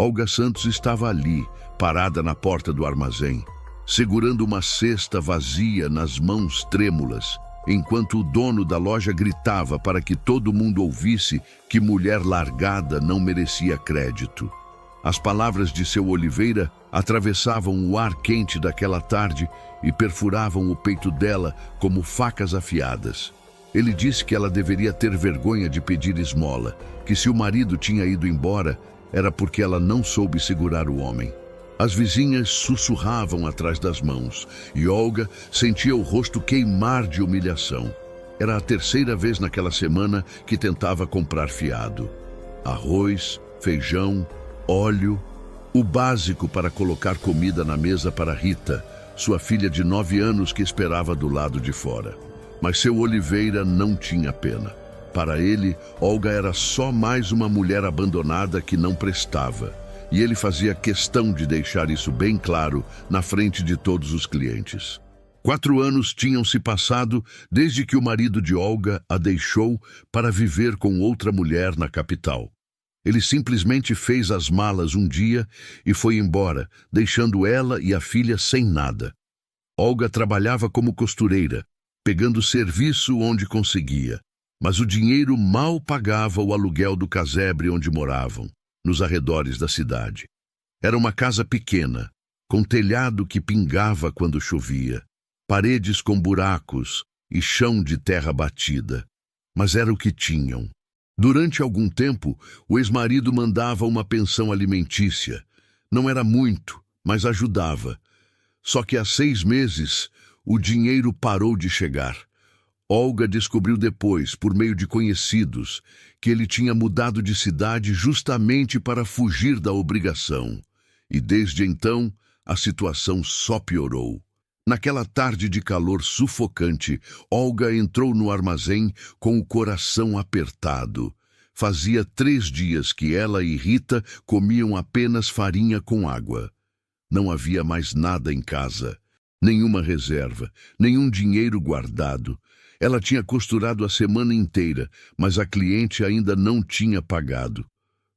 Olga Santos estava ali, parada na porta do armazém, segurando uma cesta vazia nas mãos trêmulas, enquanto o dono da loja gritava para que todo mundo ouvisse que mulher largada não merecia crédito. As palavras de seu Oliveira atravessavam o ar quente daquela tarde e perfuravam o peito dela como facas afiadas. Ele disse que ela deveria ter vergonha de pedir esmola, que se o marido tinha ido embora, era porque ela não soube segurar o homem. As vizinhas sussurravam atrás das mãos e Olga sentia o rosto queimar de humilhação. Era a terceira vez naquela semana que tentava comprar fiado. Arroz, feijão, óleo, o básico para colocar comida na mesa para Rita, sua filha de 9 anos que esperava do lado de fora. Mas seu Oliveira não tinha pena. Para ele, Olga era só mais uma mulher abandonada que não prestava. E ele fazia questão de deixar isso bem claro na frente de todos os clientes. 4 anos tinham se passado desde que o marido de Olga a deixou para viver com outra mulher na capital. Ele simplesmente fez as malas um dia e foi embora, deixando ela e a filha sem nada. Olga trabalhava como costureira, pegando serviço onde conseguia. Mas o dinheiro mal pagava o aluguel do casebre onde moravam, nos arredores da cidade. Era uma casa pequena, com telhado que pingava quando chovia, paredes com buracos e chão de terra batida. Mas era o que tinham. Durante algum tempo, o ex-marido mandava uma pensão alimentícia. Não era muito, mas ajudava. Só que há 6 meses, o dinheiro parou de chegar. Olga descobriu depois, por meio de conhecidos, que ele tinha mudado de cidade justamente para fugir da obrigação. E desde então, a situação só piorou. Naquela tarde de calor sufocante, Olga entrou no armazém com o coração apertado. Fazia 3 dias que ela e Rita comiam apenas farinha com água. Não havia mais nada em casa. Nenhuma reserva, nenhum dinheiro guardado. Ela tinha costurado a semana inteira, mas a cliente ainda não tinha pagado.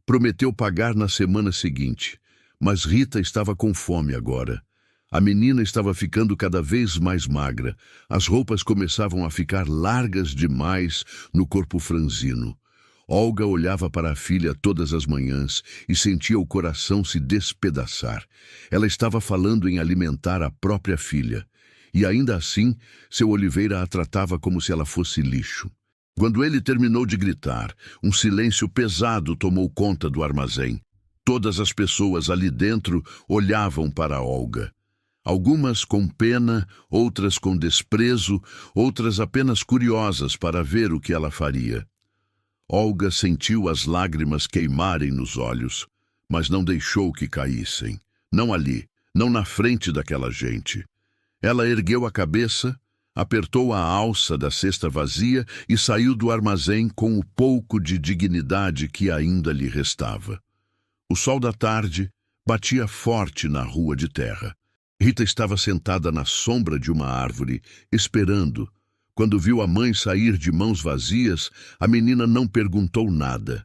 Prometeu pagar na semana seguinte, mas Rita estava com fome agora. A menina estava ficando cada vez mais magra. As roupas começavam a ficar largas demais no corpo franzino. Olga olhava para a filha todas as manhãs e sentia o coração se despedaçar. Ela estava falando em alimentar a própria filha. E ainda assim, seu Oliveira a tratava como se ela fosse lixo. Quando ele terminou de gritar, um silêncio pesado tomou conta do armazém. Todas as pessoas ali dentro olhavam para Olga. Algumas com pena, outras com desprezo, outras apenas curiosas para ver o que ela faria. Olga sentiu as lágrimas queimarem nos olhos, mas não deixou que caíssem. Não ali, não na frente daquela gente. Ela ergueu a cabeça, apertou a alça da cesta vazia e saiu do armazém com o pouco de dignidade que ainda lhe restava. O sol da tarde batia forte na rua de terra. Rita estava sentada na sombra de uma árvore, esperando. Quando viu a mãe sair de mãos vazias, a menina não perguntou nada.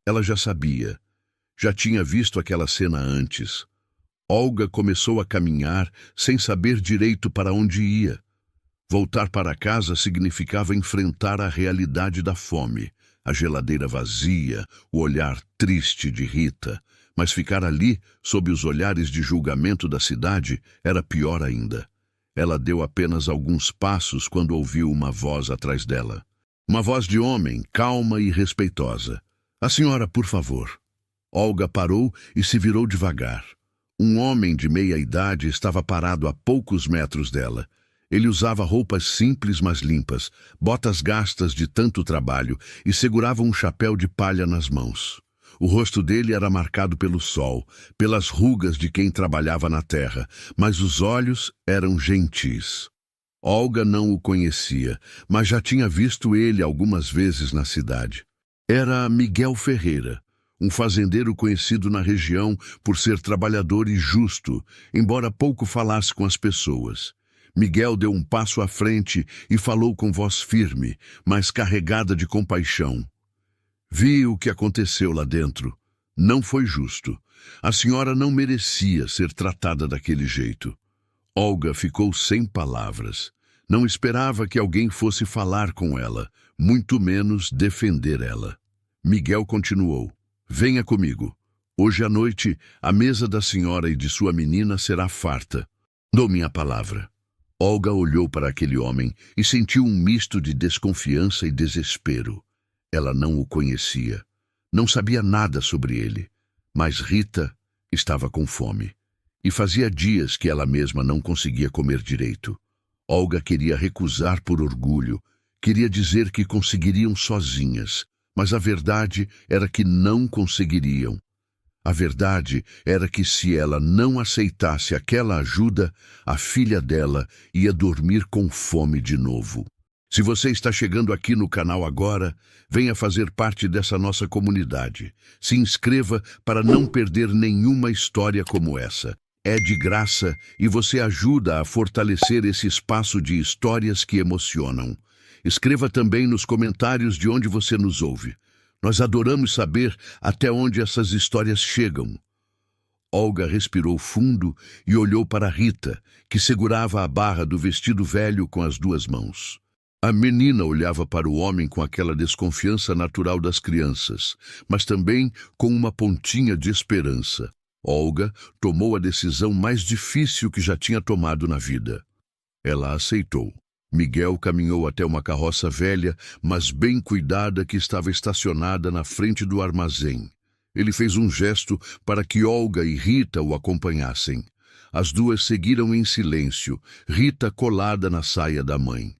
Ela já sabia. Já tinha visto aquela cena antes. Olga começou a caminhar sem saber direito para onde ia. Voltar para casa significava enfrentar a realidade da fome, a geladeira vazia, o olhar triste de Rita. Mas ficar ali, sob os olhares de julgamento da cidade, era pior ainda. Ela deu apenas alguns passos quando ouviu uma voz atrás dela. Uma voz de homem, calma e respeitosa. "A senhora, por favor." Olga parou e se virou devagar. Um homem de meia idade estava parado a poucos metros dela. Ele usava roupas simples mas limpas, botas gastas de tanto trabalho e segurava um chapéu de palha nas mãos. O rosto dele era marcado pelo sol, pelas rugas de quem trabalhava na terra, mas os olhos eram gentis. Olga não o conhecia, mas já tinha visto ele algumas vezes na cidade. Era Miguel Ferreira, um fazendeiro conhecido na região por ser trabalhador e justo, embora pouco falasse com as pessoas. Miguel deu um passo à frente e falou com voz firme, mas carregada de compaixão. "Vi o que aconteceu lá dentro. Não foi justo. A senhora não merecia ser tratada daquele jeito. Olga ficou sem palavras. Não esperava que alguém fosse falar com ela, muito menos defender ela. Miguel continuou: venha comigo. Hoje à noite, a mesa da senhora e de sua menina será farta. Dou minha palavra. Olga olhou para aquele homem e sentiu um misto de desconfiança e desespero. Ela não o conhecia. Não sabia nada sobre ele. Mas Rita estava com fome. E fazia dias que ela mesma não conseguia comer direito. Olga queria recusar por orgulho. Queria dizer que conseguiriam sozinhas. Mas a verdade era que não conseguiriam. A verdade era que se ela não aceitasse aquela ajuda, a filha dela ia dormir com fome de novo. Se você está chegando aqui no canal agora, venha fazer parte dessa nossa comunidade. Se inscreva para não perder nenhuma história como essa. É de graça e você ajuda a fortalecer esse espaço de histórias que emocionam. Escreva também nos comentários de onde você nos ouve. Nós adoramos saber até onde essas histórias chegam. Olga respirou fundo e olhou para Rita, que segurava a barra do vestido velho com as duas mãos. A menina olhava para o homem com aquela desconfiança natural das crianças, mas também com uma pontinha de esperança. Olga tomou a decisão mais difícil que já tinha tomado na vida. Ela aceitou. Miguel caminhou até uma carroça velha, mas bem cuidada, que estava estacionada na frente do armazém. Ele fez um gesto para que Olga e Rita o acompanhassem. As duas seguiram em silêncio, Rita colada na saia da mãe.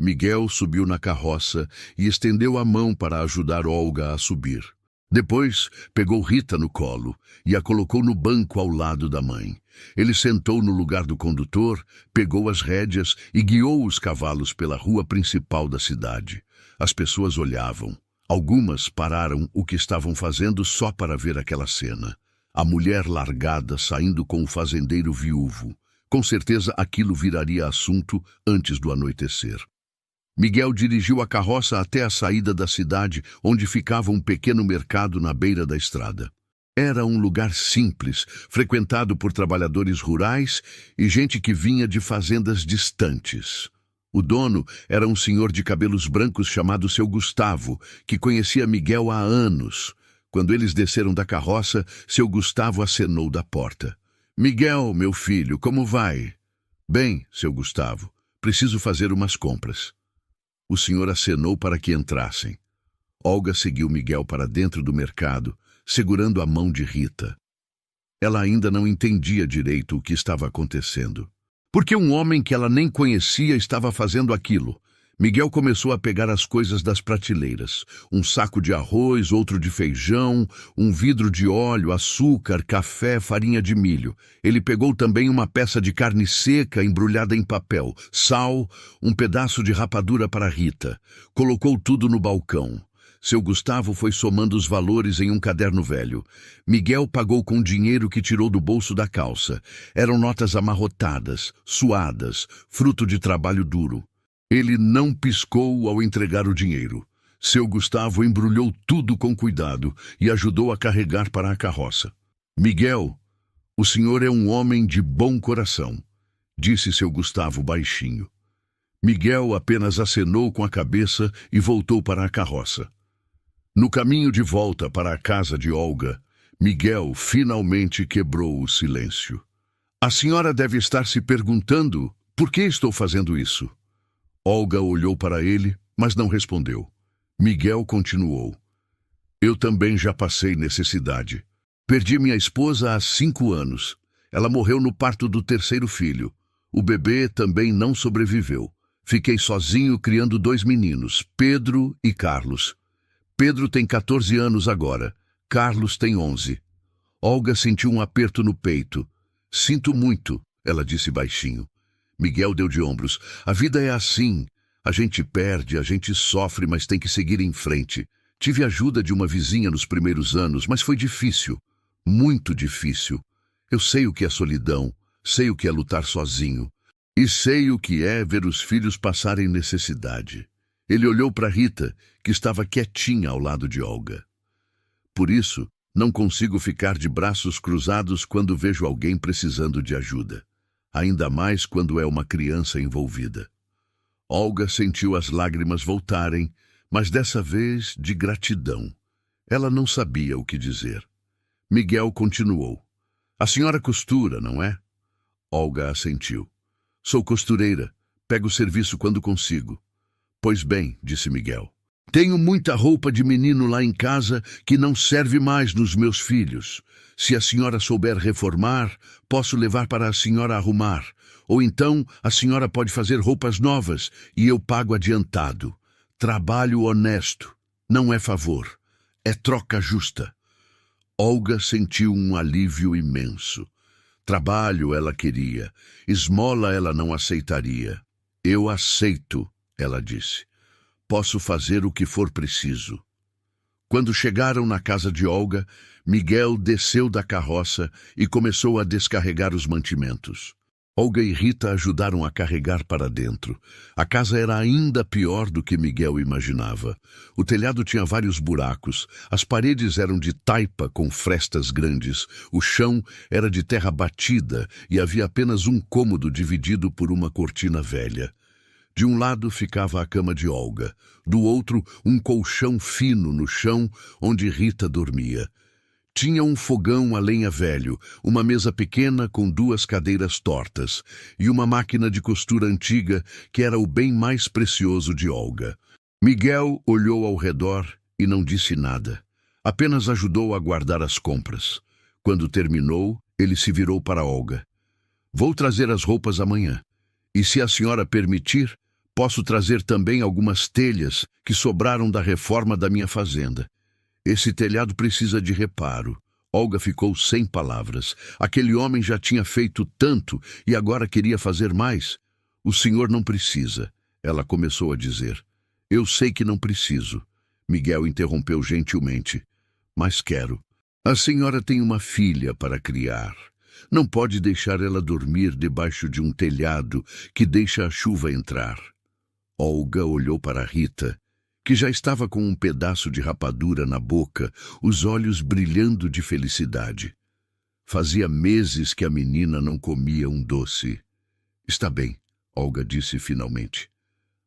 Miguel subiu na carroça e estendeu a mão para ajudar Olga a subir. Depois, pegou Rita no colo e a colocou no banco ao lado da mãe. Ele sentou no lugar do condutor, pegou as rédeas e guiou os cavalos pela rua principal da cidade. As pessoas olhavam. Algumas pararam o que estavam fazendo só para ver aquela cena. A mulher largada saindo com o fazendeiro viúvo. Com certeza aquilo viraria assunto antes do anoitecer. Miguel dirigiu a carroça até a saída da cidade, onde ficava um pequeno mercado na beira da estrada. Era um lugar simples, frequentado por trabalhadores rurais e gente que vinha de fazendas distantes. O dono era um senhor de cabelos brancos chamado seu Gustavo, que conhecia Miguel há anos. Quando eles desceram da carroça, seu Gustavo acenou da porta. "Miguel, meu filho, como vai?" "Bem, seu Gustavo, preciso fazer umas compras." O senhor acenou para que entrassem. Olga seguiu Miguel para dentro do mercado, segurando a mão de Rita. Ela ainda não entendia direito o que estava acontecendo. Por que um homem que ela nem conhecia estava fazendo aquilo? Miguel começou a pegar as coisas das prateleiras. Um saco de arroz, outro de feijão, um vidro de óleo, açúcar, café, farinha de milho. Ele pegou também uma peça de carne seca embrulhada em papel, sal, um pedaço de rapadura para Rita. Colocou tudo no balcão. Seu Gustavo foi somando os valores em um caderno velho. Miguel pagou com dinheiro que tirou do bolso da calça. Eram notas amarrotadas, suadas, fruto de trabalho duro. Ele não piscou ao entregar o dinheiro. Seu Gustavo embrulhou tudo com cuidado e ajudou a carregar para a carroça. "Miguel, o senhor é um homem de bom coração", disse seu Gustavo baixinho. Miguel apenas acenou com a cabeça e voltou para a carroça. No caminho de volta para a casa de Olga, Miguel finalmente quebrou o silêncio. "A senhora deve estar se perguntando por que estou fazendo isso." Olga olhou para ele, mas não respondeu. Miguel continuou. "Eu também já passei necessidade. Perdi minha esposa há 5 anos. Ela morreu no parto do 3º filho. O bebê também não sobreviveu. Fiquei sozinho criando 2 meninos, Pedro e Carlos. Pedro tem 14 anos agora. Carlos tem 11. Olga sentiu um aperto no peito. "Sinto muito", ela disse baixinho. Miguel deu de ombros. "A vida é assim. A gente perde, a gente sofre, mas tem que seguir em frente. Tive ajuda de uma vizinha nos primeiros anos, mas foi difícil. Muito difícil. Eu sei o que é solidão, sei o que é lutar sozinho. E sei o que é ver os filhos passarem necessidade." Ele olhou para Rita, que estava quietinha ao lado de Olga. "Por isso, Não consigo ficar de braços cruzados quando vejo alguém precisando de ajuda, ainda mais quando é uma criança envolvida. Olga sentiu as lágrimas voltarem, mas dessa vez de gratidão. Ela não sabia o que dizer. Miguel continuou. A senhora costura, não é? Olga assentiu. Sou costureira. Pego o serviço quando consigo. Pois bem, disse Miguel. Tenho muita roupa de menino lá em casa que não serve mais nos meus filhos. Se a senhora souber reformar, posso levar para a senhora arrumar. Ou então a senhora pode fazer roupas novas e eu pago adiantado. Trabalho honesto. Não é favor. É troca justa. Olga sentiu um alívio imenso. Trabalho ela queria. Esmola ela não aceitaria. Eu aceito, ela disse. Posso fazer o que for preciso. Quando chegaram na casa de Olga, Miguel desceu da carroça e começou a descarregar os mantimentos. Olga e Rita ajudaram a carregar para dentro. A casa era ainda pior do que Miguel imaginava. O telhado tinha vários buracos, as paredes eram de taipa com frestas grandes, o chão era de terra batida e havia apenas um cômodo dividido por uma cortina velha. De um lado ficava a cama de Olga, do outro um colchão fino no chão onde Rita dormia. Tinha um fogão a lenha velho, uma mesa pequena com 2 cadeiras tortas e uma máquina de costura antiga que era o bem mais precioso de Olga. Miguel olhou ao redor e não disse nada. Apenas ajudou a guardar as compras. Quando terminou, ele se virou para Olga. Vou trazer as roupas amanhã. E se a senhora permitir, posso trazer também algumas telhas que sobraram da reforma da minha fazenda. Esse telhado precisa de reparo. Olga ficou sem palavras. Aquele homem já tinha feito tanto e agora queria fazer mais. O senhor não precisa, ela começou a dizer. Eu sei que não preciso. Miguel interrompeu gentilmente. Mas quero. A senhora tem uma filha para criar. Não pode deixar ela dormir debaixo de um telhado que deixa a chuva entrar. Olga olhou para Rita, que já estava com um pedaço de rapadura na boca, os olhos brilhando de felicidade. Fazia meses que a menina não comia um doce. Está bem, Olga disse finalmente.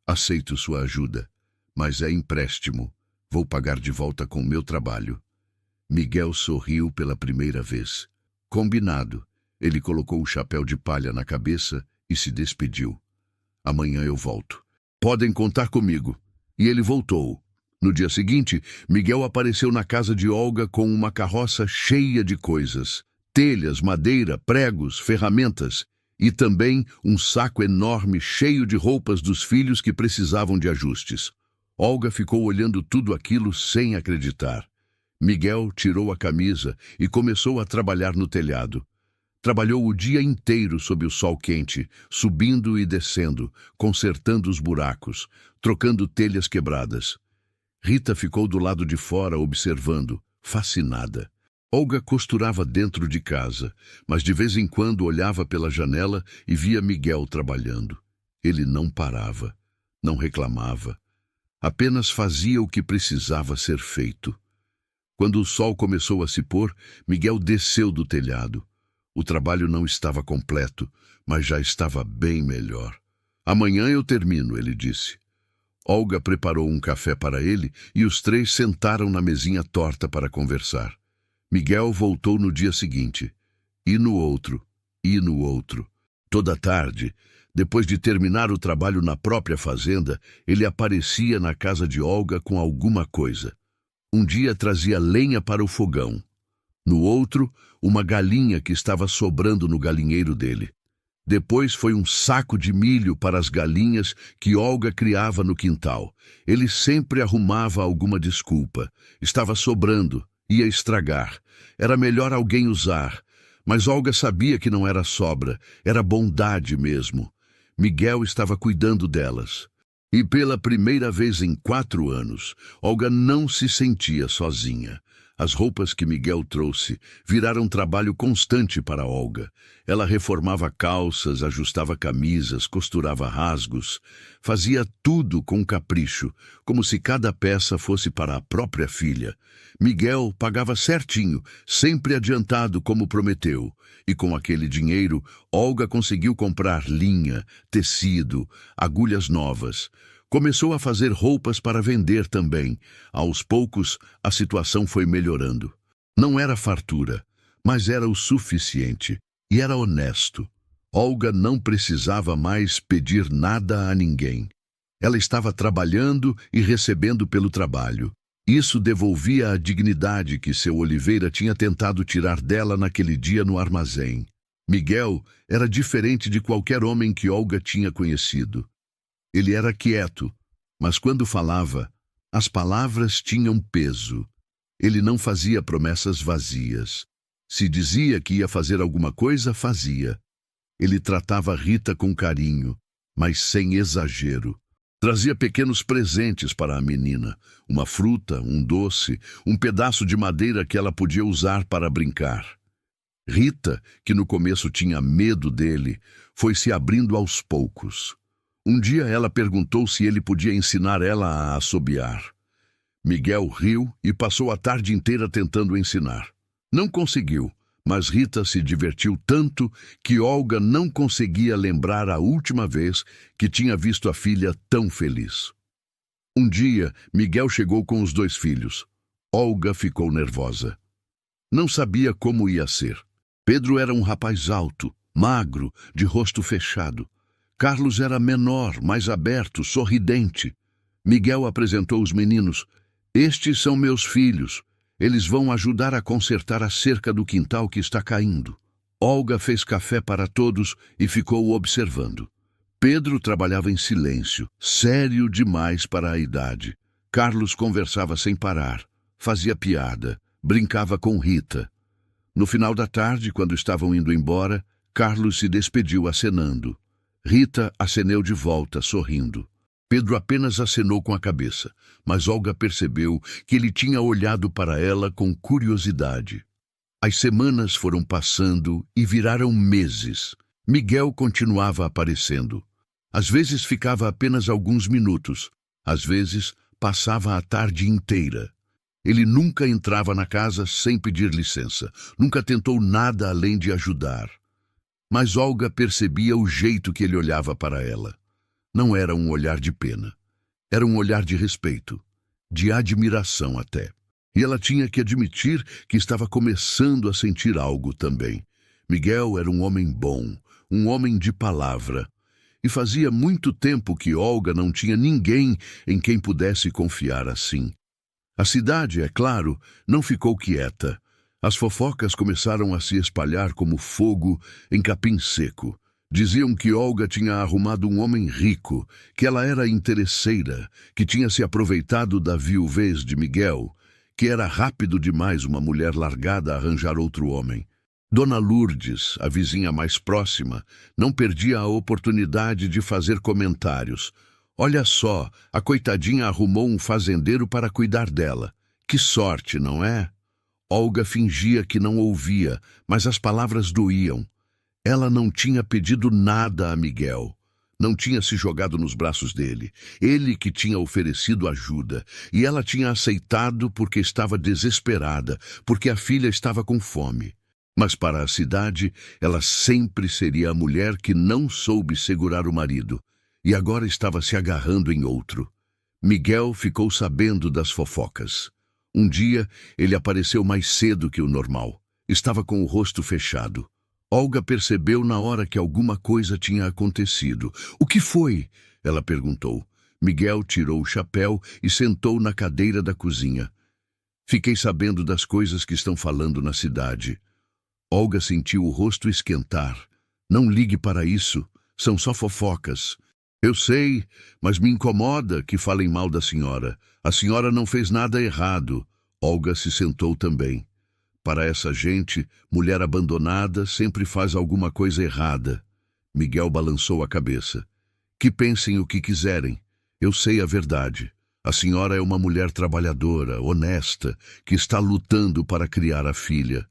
Aceito sua ajuda, mas é empréstimo. Vou pagar de volta com meu trabalho. Miguel sorriu pela primeira vez. Combinado. Ele colocou o chapéu de palha na cabeça e se despediu. Amanhã eu volto. Podem contar comigo. E ele voltou. No dia seguinte, Miguel apareceu na casa de Olga com uma carroça cheia de coisas. Telhas, madeira, pregos, ferramentas e também um saco enorme cheio de roupas dos filhos que precisavam de ajustes. Olga ficou olhando tudo aquilo sem acreditar. Miguel tirou a camisa e começou a trabalhar no telhado. Trabalhou o dia inteiro sob o sol quente, subindo e descendo, consertando os buracos, trocando telhas quebradas. Rita ficou do lado de fora observando, fascinada. Olga costurava dentro de casa, mas de vez em quando olhava pela janela e via Miguel trabalhando. Ele não parava, não reclamava. Apenas fazia o que precisava ser feito. Quando o sol começou a se pôr, Miguel desceu do telhado. O trabalho não estava completo, mas já estava bem melhor. Amanhã eu termino, ele disse. Olga preparou um café para ele e os 3 sentaram na mesinha torta para conversar. Miguel voltou no dia seguinte. E no outro. E no outro. Toda tarde, depois de terminar o trabalho na própria fazenda, ele aparecia na casa de Olga com alguma coisa. Um dia trazia lenha para o fogão. No outro, uma galinha que estava sobrando no galinheiro dele. Depois foi um saco de milho para as galinhas que Olga criava no quintal. Ele sempre arrumava alguma desculpa. Estava sobrando, ia estragar. Era melhor alguém usar. Mas Olga sabia que não era sobra, era bondade mesmo. Miguel estava cuidando delas. E pela primeira vez em 4 anos, Olga não se sentia sozinha. As roupas que Miguel trouxe viraram trabalho constante para Olga. Ela reformava calças, ajustava camisas, costurava rasgos. Fazia tudo com capricho, como se cada peça fosse para a própria filha. Miguel pagava certinho, sempre adiantado como prometeu. E com aquele dinheiro, Olga conseguiu comprar linha, tecido, agulhas novas. Começou a fazer roupas para vender também. Aos poucos, a situação foi melhorando. Não era fartura, mas era o suficiente. E era honesto. Olga não precisava mais pedir nada a ninguém. Ela estava trabalhando e recebendo pelo trabalho. Isso devolvia a dignidade que seu Oliveira tinha tentado tirar dela naquele dia no armazém. Miguel era diferente de qualquer homem que Olga tinha conhecido. Ele era quieto, mas quando falava, as palavras tinham peso. Ele não fazia promessas vazias. Se dizia que ia fazer alguma coisa, fazia. Ele tratava Rita com carinho, mas sem exagero. Trazia pequenos presentes para a menina, uma fruta, um doce, um pedaço de madeira que ela podia usar para brincar. Rita, que no começo tinha medo dele, foi se abrindo aos poucos. Um dia ela perguntou se ele podia ensinar ela a assobiar. Miguel riu e passou a tarde inteira tentando ensinar. Não conseguiu, mas Rita se divertiu tanto que Olga não conseguia lembrar a última vez que tinha visto a filha tão feliz. Um dia, Miguel chegou com os 2 filhos. Olga ficou nervosa. Não sabia como ia ser. Pedro era um rapaz alto, magro, de rosto fechado. Carlos era menor, mais aberto, sorridente. Miguel apresentou os meninos. Estes são meus filhos. Eles vão ajudar a consertar a cerca do quintal que está caindo. Olga fez café para todos e ficou observando. Pedro trabalhava em silêncio, sério demais para a idade. Carlos conversava sem parar, fazia piada, brincava com Rita. No final da tarde, quando estavam indo embora, Carlos se despediu acenando. Rita aceneu de volta, sorrindo. Pedro apenas acenou com a cabeça, mas Olga percebeu que ele tinha olhado para ela com curiosidade. As semanas foram passando e viraram meses. Miguel continuava aparecendo. Às vezes ficava apenas alguns minutos, às vezes passava a tarde inteira. Ele nunca entrava na casa sem pedir licença, nunca tentou nada além de ajudar. Mas Olga percebia o jeito que ele olhava para ela. Não era um olhar de pena. Era um olhar de respeito, de admiração até. E ela tinha que admitir que estava começando a sentir algo também. Miguel era um homem bom, um homem de palavra. E fazia muito tempo que Olga não tinha ninguém em quem pudesse confiar assim. A cidade, é claro, não ficou quieta. As fofocas começaram a se espalhar como fogo em capim seco. Diziam que Olga tinha arrumado um homem rico, que ela era interesseira, que tinha se aproveitado da viuvez de Miguel, que era rápido demais uma mulher largada a arranjar outro homem. Dona Lourdes, a vizinha mais próxima, não perdia a oportunidade de fazer comentários. Olha só, a coitadinha arrumou um fazendeiro para cuidar dela. Que sorte, não é? Olga fingia que não ouvia, mas as palavras doíam. Ela não tinha pedido nada a Miguel. Não tinha se jogado nos braços dele. Ele que tinha oferecido ajuda. E ela tinha aceitado porque estava desesperada, porque a filha estava com fome. Mas para a cidade, ela sempre seria a mulher que não soube segurar o marido. E agora estava se agarrando em outro. Miguel ficou sabendo das fofocas. Um dia, ele apareceu mais cedo que o normal. Estava com o rosto fechado. Olga percebeu na hora que alguma coisa tinha acontecido. O que foi? Ela perguntou. Miguel tirou o chapéu e sentou na cadeira da cozinha. Fiquei sabendo das coisas que estão falando na cidade. Olga sentiu o rosto esquentar. Não ligue para isso. São só fofocas. Eu sei, mas me incomoda que falem mal da senhora. A senhora não fez nada errado. Olga se sentou também. Para essa gente, mulher abandonada sempre faz alguma coisa errada. Miguel balançou a cabeça. Que pensem o que quiserem. Eu sei a verdade. A senhora é uma mulher trabalhadora, honesta, que está lutando para criar a filha.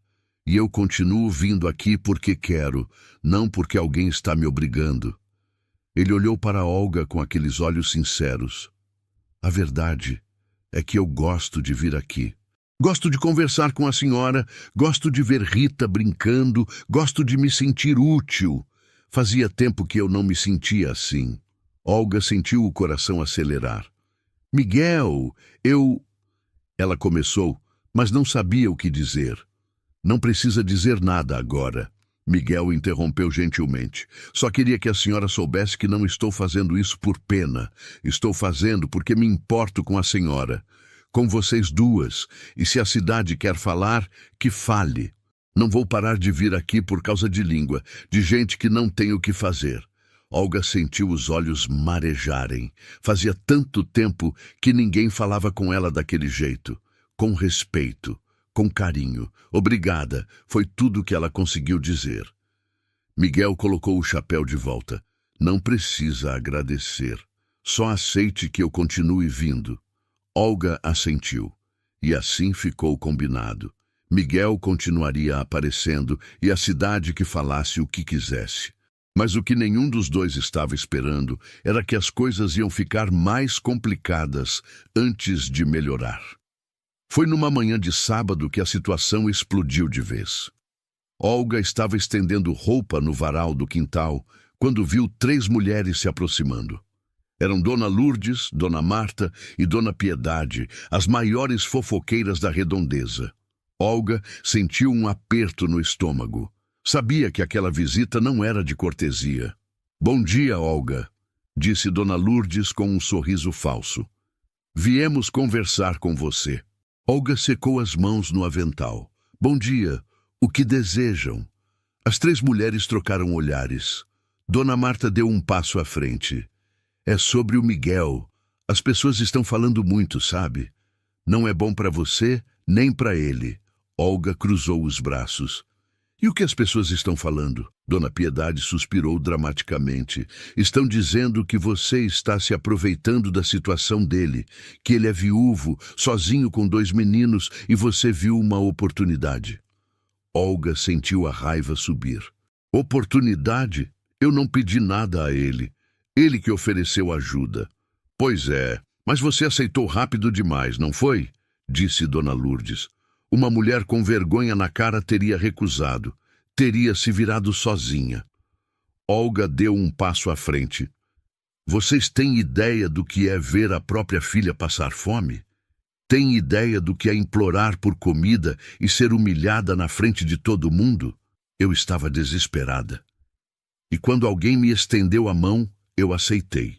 E eu continuo vindo aqui porque quero, não porque alguém está me obrigando. Ele olhou para Olga com aqueles olhos sinceros. A verdade é que eu gosto de vir aqui. Gosto de conversar com a senhora, gosto de ver Rita brincando, gosto de me sentir útil. Fazia tempo que eu não me sentia assim. Olga sentiu o coração acelerar. Miguel, Ela começou, mas não sabia o que dizer. Não precisa dizer nada agora. Miguel interrompeu gentilmente. Só queria que a senhora soubesse que não estou fazendo isso por pena. Estou fazendo porque me importo com a senhora. Com vocês duas. E se a cidade quer falar, que fale. Não vou parar de vir aqui por causa de língua, de gente que não tem o que fazer. Olga sentiu os olhos marejarem. Fazia tanto tempo que ninguém falava com ela daquele jeito. Com respeito, com carinho. Obrigada, foi tudo que ela conseguiu dizer. Miguel colocou o chapéu de volta. Não precisa agradecer. Só aceite que eu continue vindo. Olga assentiu. E assim ficou combinado. Miguel continuaria aparecendo e a cidade que falasse o que quisesse. Mas o que nenhum dos dois estava esperando era que as coisas iam ficar mais complicadas antes de melhorar. Foi numa manhã de sábado que a situação explodiu de vez. Olga estava estendendo roupa no varal do quintal quando viu 3 mulheres se aproximando. Eram Dona Lourdes, Dona Marta e Dona Piedade, as maiores fofoqueiras da redondeza. Olga sentiu um aperto no estômago. Sabia que aquela visita não era de cortesia. Bom dia, Olga, disse Dona Lourdes com um sorriso falso. Viemos conversar com você. Olga secou as mãos no avental. Bom dia, o que desejam? As 3 mulheres trocaram olhares. Dona Marta deu um passo à frente. É sobre o Miguel. As pessoas estão falando muito, sabe? Não é bom para você, nem para ele. Olga cruzou os braços. E o que as pessoas estão falando? Dona Piedade suspirou dramaticamente. Estão dizendo que você está se aproveitando da situação dele, que ele é viúvo, sozinho com 2 meninos e você viu uma oportunidade. Olga sentiu a raiva subir. Oportunidade? Eu não pedi nada a ele. Ele que ofereceu ajuda. Pois é, mas você aceitou rápido demais, não foi? Disse Dona Lourdes. Uma mulher com vergonha na cara teria recusado. Teria se virado sozinha. Olga deu um passo à frente. Vocês têm ideia do que é ver a própria filha passar fome? Têm ideia do que é implorar por comida e ser humilhada na frente de todo mundo? Eu estava desesperada. E quando alguém me estendeu a mão, eu aceitei.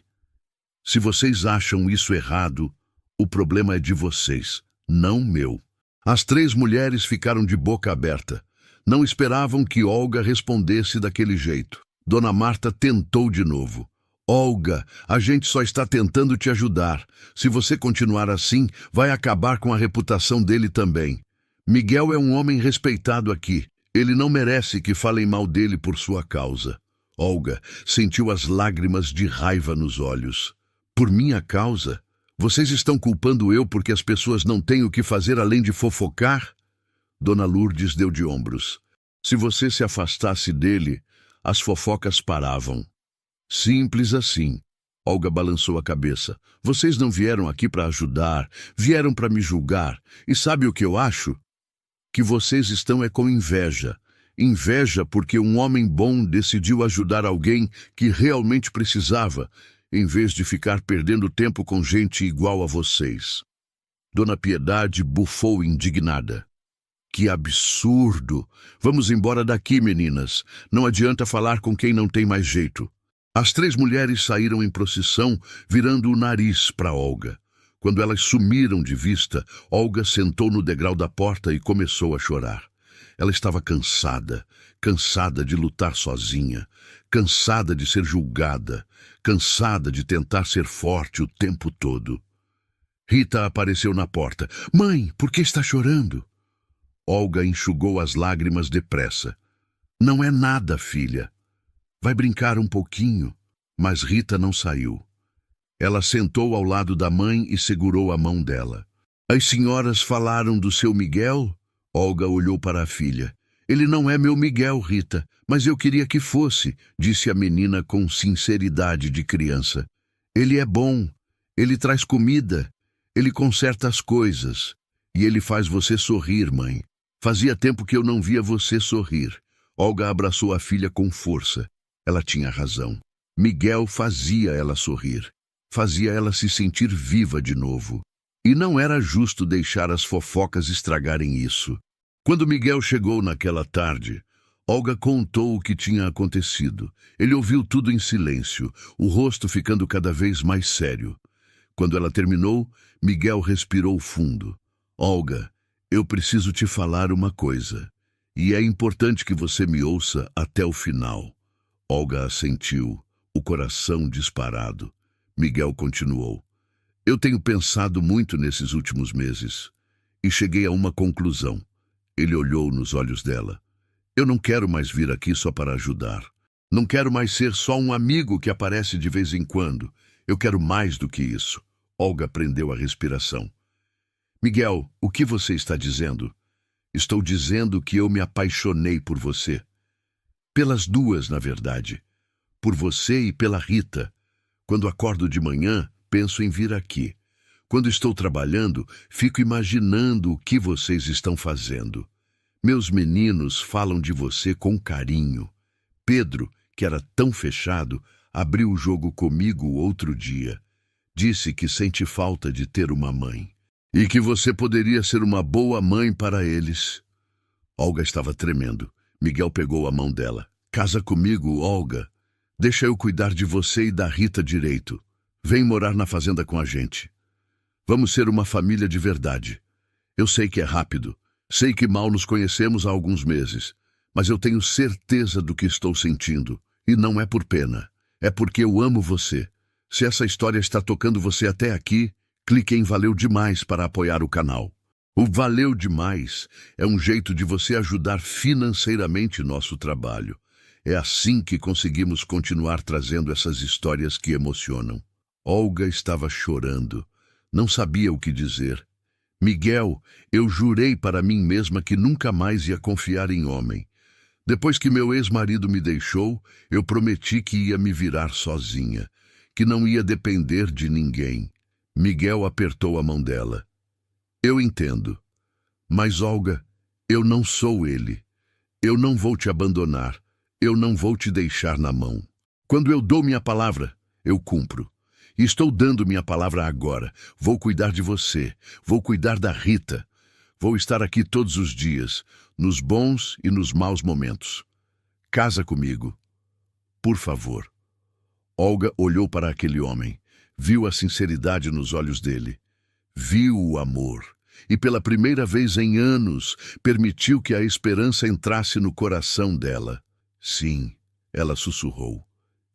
Se vocês acham isso errado, o problema é de vocês, não meu. As 3 mulheres ficaram de boca aberta. Não esperavam que Olga respondesse daquele jeito. Dona Marta tentou de novo. Olga, a gente só está tentando te ajudar. Se você continuar assim, vai acabar com a reputação dele também. Miguel é um homem respeitado aqui. Ele não merece que falem mal dele por sua causa. Olga sentiu as lágrimas de raiva nos olhos. Por minha causa? Vocês estão culpando eu porque as pessoas não têm o que fazer além de fofocar? Dona Lourdes deu de ombros. Se você se afastasse dele, as fofocas paravam. Simples assim. Olga balançou a cabeça. Vocês não vieram aqui para ajudar, vieram para me julgar. E sabe o que eu acho? Que vocês estão com inveja. Inveja porque um homem bom decidiu ajudar alguém que realmente precisava, em vez de ficar perdendo tempo com gente igual a vocês. Dona Piedade bufou indignada. Que absurdo! Vamos embora daqui, meninas. Não adianta falar com quem não tem mais jeito. As 3 mulheres saíram em procissão, virando o nariz para Olga. Quando elas sumiram de vista, Olga sentou no degrau da porta e começou a chorar. Ela estava cansada, cansada de lutar sozinha, cansada de ser julgada, cansada de tentar ser forte o tempo todo. Rita apareceu na porta. Mãe, por que está chorando? Olga enxugou as lágrimas depressa. Não é nada, filha. Vai brincar um pouquinho. Mas Rita não saiu. Ela sentou ao lado da mãe e segurou a mão dela. As senhoras falaram do seu Miguel? Olga olhou para a filha. Ele não é meu Miguel, Rita, mas eu queria que fosse, disse a menina com sinceridade de criança. Ele é bom, ele traz comida, ele conserta as coisas. E ele faz você sorrir, mãe. Fazia tempo que eu não via você sorrir. Olga abraçou a filha com força. Ela tinha razão. Miguel fazia ela sorrir. Fazia ela se sentir viva de novo. E não era justo deixar as fofocas estragarem isso. Quando Miguel chegou naquela tarde, Olga contou o que tinha acontecido. Ele ouviu tudo em silêncio, o rosto ficando cada vez mais sério. Quando ela terminou, Miguel respirou fundo. Olga, eu preciso te falar uma coisa. E é importante que você me ouça até o final. Olga assentiu, o coração disparado. Miguel continuou. Eu tenho pensado muito nesses últimos meses e cheguei a uma conclusão. Ele olhou nos olhos dela. Eu não quero mais vir aqui só para ajudar. Não quero mais ser só um amigo que aparece de vez em quando. Eu quero mais do que isso. Olga prendeu a respiração. Miguel, o que você está dizendo? Estou dizendo que eu me apaixonei por você. Pelas duas, na verdade. Por você e pela Rita. Quando acordo de manhã, penso em vir aqui. Quando estou trabalhando, fico imaginando o que vocês estão fazendo. Meus meninos falam de você com carinho. Pedro, que era tão fechado, abriu o jogo comigo outro dia. Disse que sente falta de ter uma mãe. E que você poderia ser uma boa mãe para eles. Olga estava tremendo. Miguel pegou a mão dela. Casa comigo, Olga. Deixa eu cuidar de você e da Rita direito. Vem morar na fazenda com a gente. Vamos ser uma família de verdade. Eu sei que é rápido. Sei que mal nos conhecemos há alguns meses. Mas eu tenho certeza do que estou sentindo. E não é por pena. É porque eu amo você. Se essa história está tocando você até aqui, clique em Valeu Demais para apoiar o canal. O Valeu Demais é um jeito de você ajudar financeiramente nosso trabalho. É assim que conseguimos continuar trazendo essas histórias que emocionam. Olga estava chorando. Não sabia o que dizer. Miguel, eu jurei para mim mesma que nunca mais ia confiar em homem. Depois que meu ex-marido me deixou, eu prometi que ia me virar sozinha, que não ia depender de ninguém. Miguel apertou a mão dela. Eu entendo. Mas, Olga, eu não sou ele. Eu não vou te abandonar. Eu não vou te deixar na mão. Quando eu dou minha palavra, eu cumpro. E estou dando minha palavra agora. Vou cuidar de você. Vou cuidar da Rita. Vou estar aqui todos os dias, nos bons e nos maus momentos. Casa comigo. Por favor. Olga olhou para aquele homem. Viu a sinceridade nos olhos dele. Viu o amor. E pela primeira vez em anos, permitiu que a esperança entrasse no coração dela. Sim, ela sussurrou.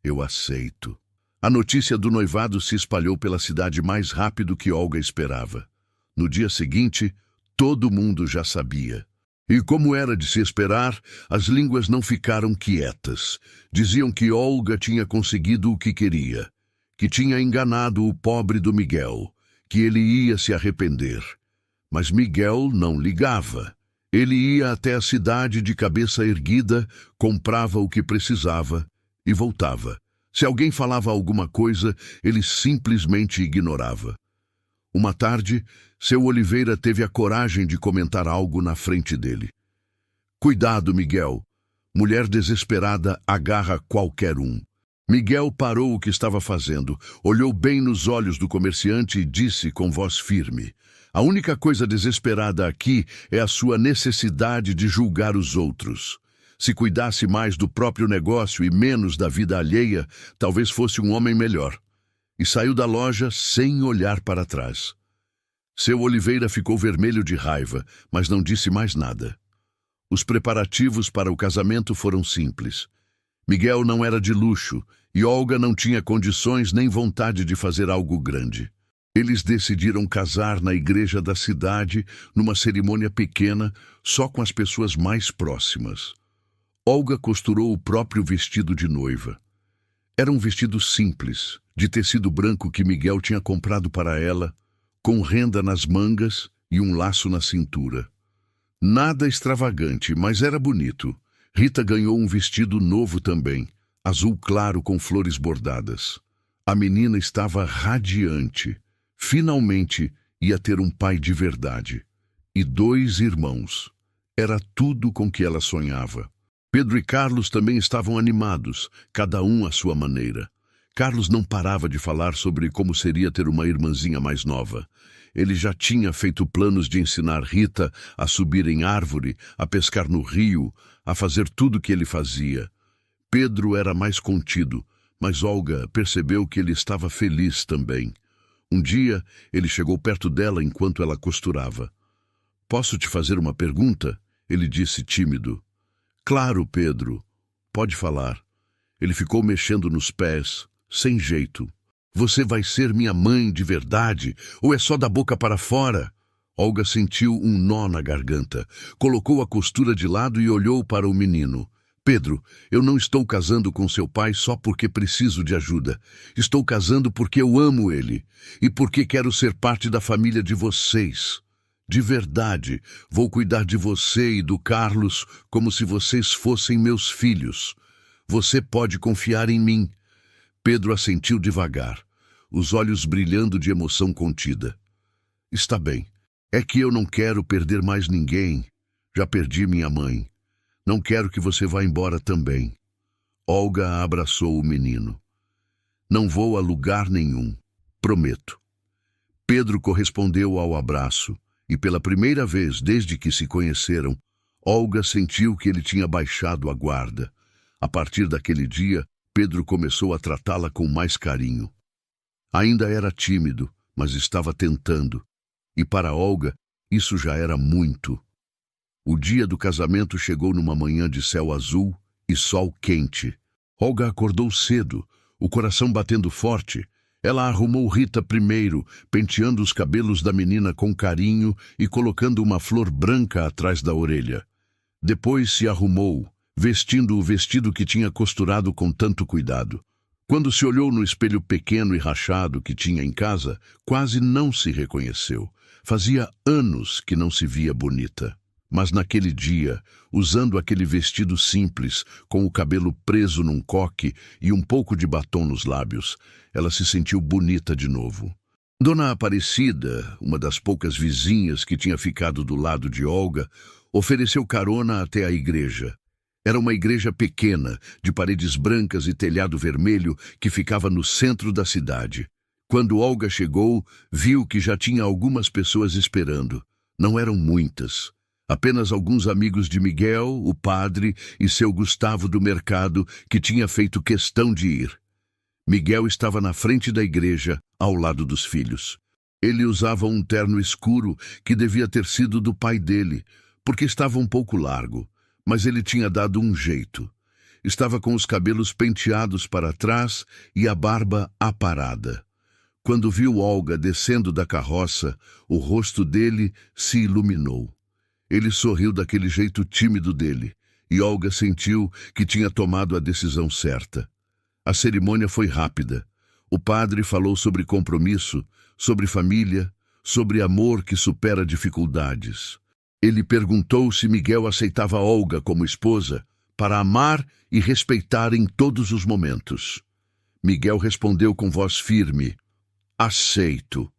Eu aceito. A notícia do noivado se espalhou pela cidade mais rápido que Olga esperava. No dia seguinte, todo mundo já sabia. E como era de se esperar, as línguas não ficaram quietas. Diziam que Olga tinha conseguido o que queria, que tinha enganado o pobre do Miguel, que ele ia se arrepender. Mas Miguel não ligava. Ele ia até a cidade de cabeça erguida, comprava o que precisava e voltava. Se alguém falava alguma coisa, ele simplesmente ignorava. Uma tarde, seu Oliveira teve a coragem de comentar algo na frente dele. Cuidado, Miguel. Mulher desesperada agarra qualquer um. Miguel parou o que estava fazendo, olhou bem nos olhos do comerciante e disse com voz firme: a única coisa desesperada aqui é a sua necessidade de julgar os outros. Se cuidasse mais do próprio negócio e menos da vida alheia, talvez fosse um homem melhor. E saiu da loja sem olhar para trás. Seu Oliveira ficou vermelho de raiva, mas não disse mais nada. Os preparativos para o casamento foram simples. Miguel não era de luxo e Olga não tinha condições nem vontade de fazer algo grande. Eles decidiram casar na igreja da cidade, numa cerimônia pequena, só com as pessoas mais próximas. Olga costurou o próprio vestido de noiva. Era um vestido simples, de tecido branco que Miguel tinha comprado para ela, com renda nas mangas e um laço na cintura. Nada extravagante, mas era bonito. Rita ganhou um vestido novo também, azul claro com flores bordadas. A menina estava radiante. Finalmente ia ter um pai de verdade. E 2 irmãos. Era tudo com que ela sonhava. Pedro e Carlos também estavam animados, cada um à sua maneira. Carlos não parava de falar sobre como seria ter uma irmãzinha mais nova. Ele já tinha feito planos de ensinar Rita a subir em árvore, a pescar no rio, a fazer tudo o que ele fazia. Pedro era mais contido, mas Olga percebeu que ele estava feliz também. Um dia, ele chegou perto dela enquanto ela costurava. "Posso te fazer uma pergunta?" Ele disse tímido. "Claro, Pedro. Pode falar." Ele ficou mexendo nos pés, sem jeito. "Você vai ser minha mãe de verdade, ou é só da boca para fora?" Olga sentiu um nó na garganta, colocou a costura de lado e olhou para o menino. "Pedro, eu não estou casando com seu pai só porque preciso de ajuda. Estou casando porque eu amo ele e porque quero ser parte da família de vocês. De verdade, vou cuidar de você e do Carlos como se vocês fossem meus filhos. Você pode confiar em mim." Pedro assentiu devagar, os olhos brilhando de emoção contida. "Está bem. É que eu não quero perder mais ninguém. Já perdi minha mãe. Não quero que você vá embora também." Olga abraçou o menino. "Não vou a lugar nenhum. Prometo." Pedro correspondeu ao abraço. E pela primeira vez desde que se conheceram, Olga sentiu que ele tinha baixado a guarda. A partir daquele dia, Pedro começou a tratá-la com mais carinho. Ainda era tímido, mas estava tentando. E para Olga, isso já era muito. O dia do casamento chegou numa manhã de céu azul e sol quente. Olga acordou cedo, o coração batendo forte. Ela arrumou Rita primeiro, penteando os cabelos da menina com carinho e colocando uma flor branca atrás da orelha. Depois se arrumou, vestindo o vestido que tinha costurado com tanto cuidado. Quando se olhou no espelho pequeno e rachado que tinha em casa, quase não se reconheceu. Fazia anos que não se via bonita. Mas naquele dia, usando aquele vestido simples, com o cabelo preso num coque e um pouco de batom nos lábios, ela se sentiu bonita de novo. Dona Aparecida, uma das poucas vizinhas que tinha ficado do lado de Olga, ofereceu carona até a igreja. Era uma igreja pequena, de paredes brancas e telhado vermelho, que ficava no centro da cidade. Quando Olga chegou, viu que já tinha algumas pessoas esperando. Não eram muitas. Apenas alguns amigos de Miguel, o padre, e seu Gustavo do mercado, que tinha feito questão de ir. Miguel estava na frente da igreja, ao lado dos filhos. Ele usava um terno escuro que devia ter sido do pai dele, porque estava um pouco largo, mas ele tinha dado um jeito. Estava com os cabelos penteados para trás e a barba aparada. Quando viu Olga descendo da carroça, o rosto dele se iluminou. Ele sorriu daquele jeito tímido dele, e Olga sentiu que tinha tomado a decisão certa. A cerimônia foi rápida. O padre falou sobre compromisso, sobre família, sobre amor que supera dificuldades. Ele perguntou se Miguel aceitava Olga como esposa, para amar e respeitar em todos os momentos. Miguel respondeu com voz firme: "Aceito."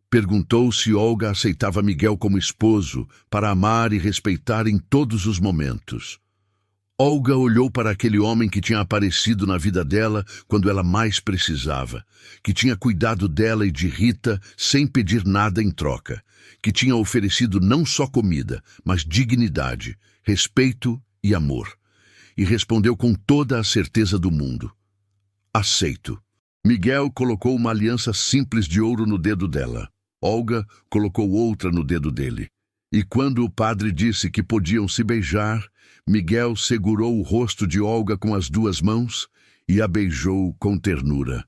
Perguntou se Olga aceitava Miguel como esposo, para amar e respeitar em todos os momentos. Olga olhou para aquele homem que tinha aparecido na vida dela quando ela mais precisava, que tinha cuidado dela e de Rita sem pedir nada em troca, que tinha oferecido não só comida, mas dignidade, respeito e amor. E respondeu com toda a certeza do mundo: "Aceito." Miguel colocou uma aliança simples de ouro no dedo dela. Olga colocou outra no dedo dele. E quando o padre disse que podiam se beijar, Miguel segurou o rosto de Olga com as 2 mãos e a beijou com ternura.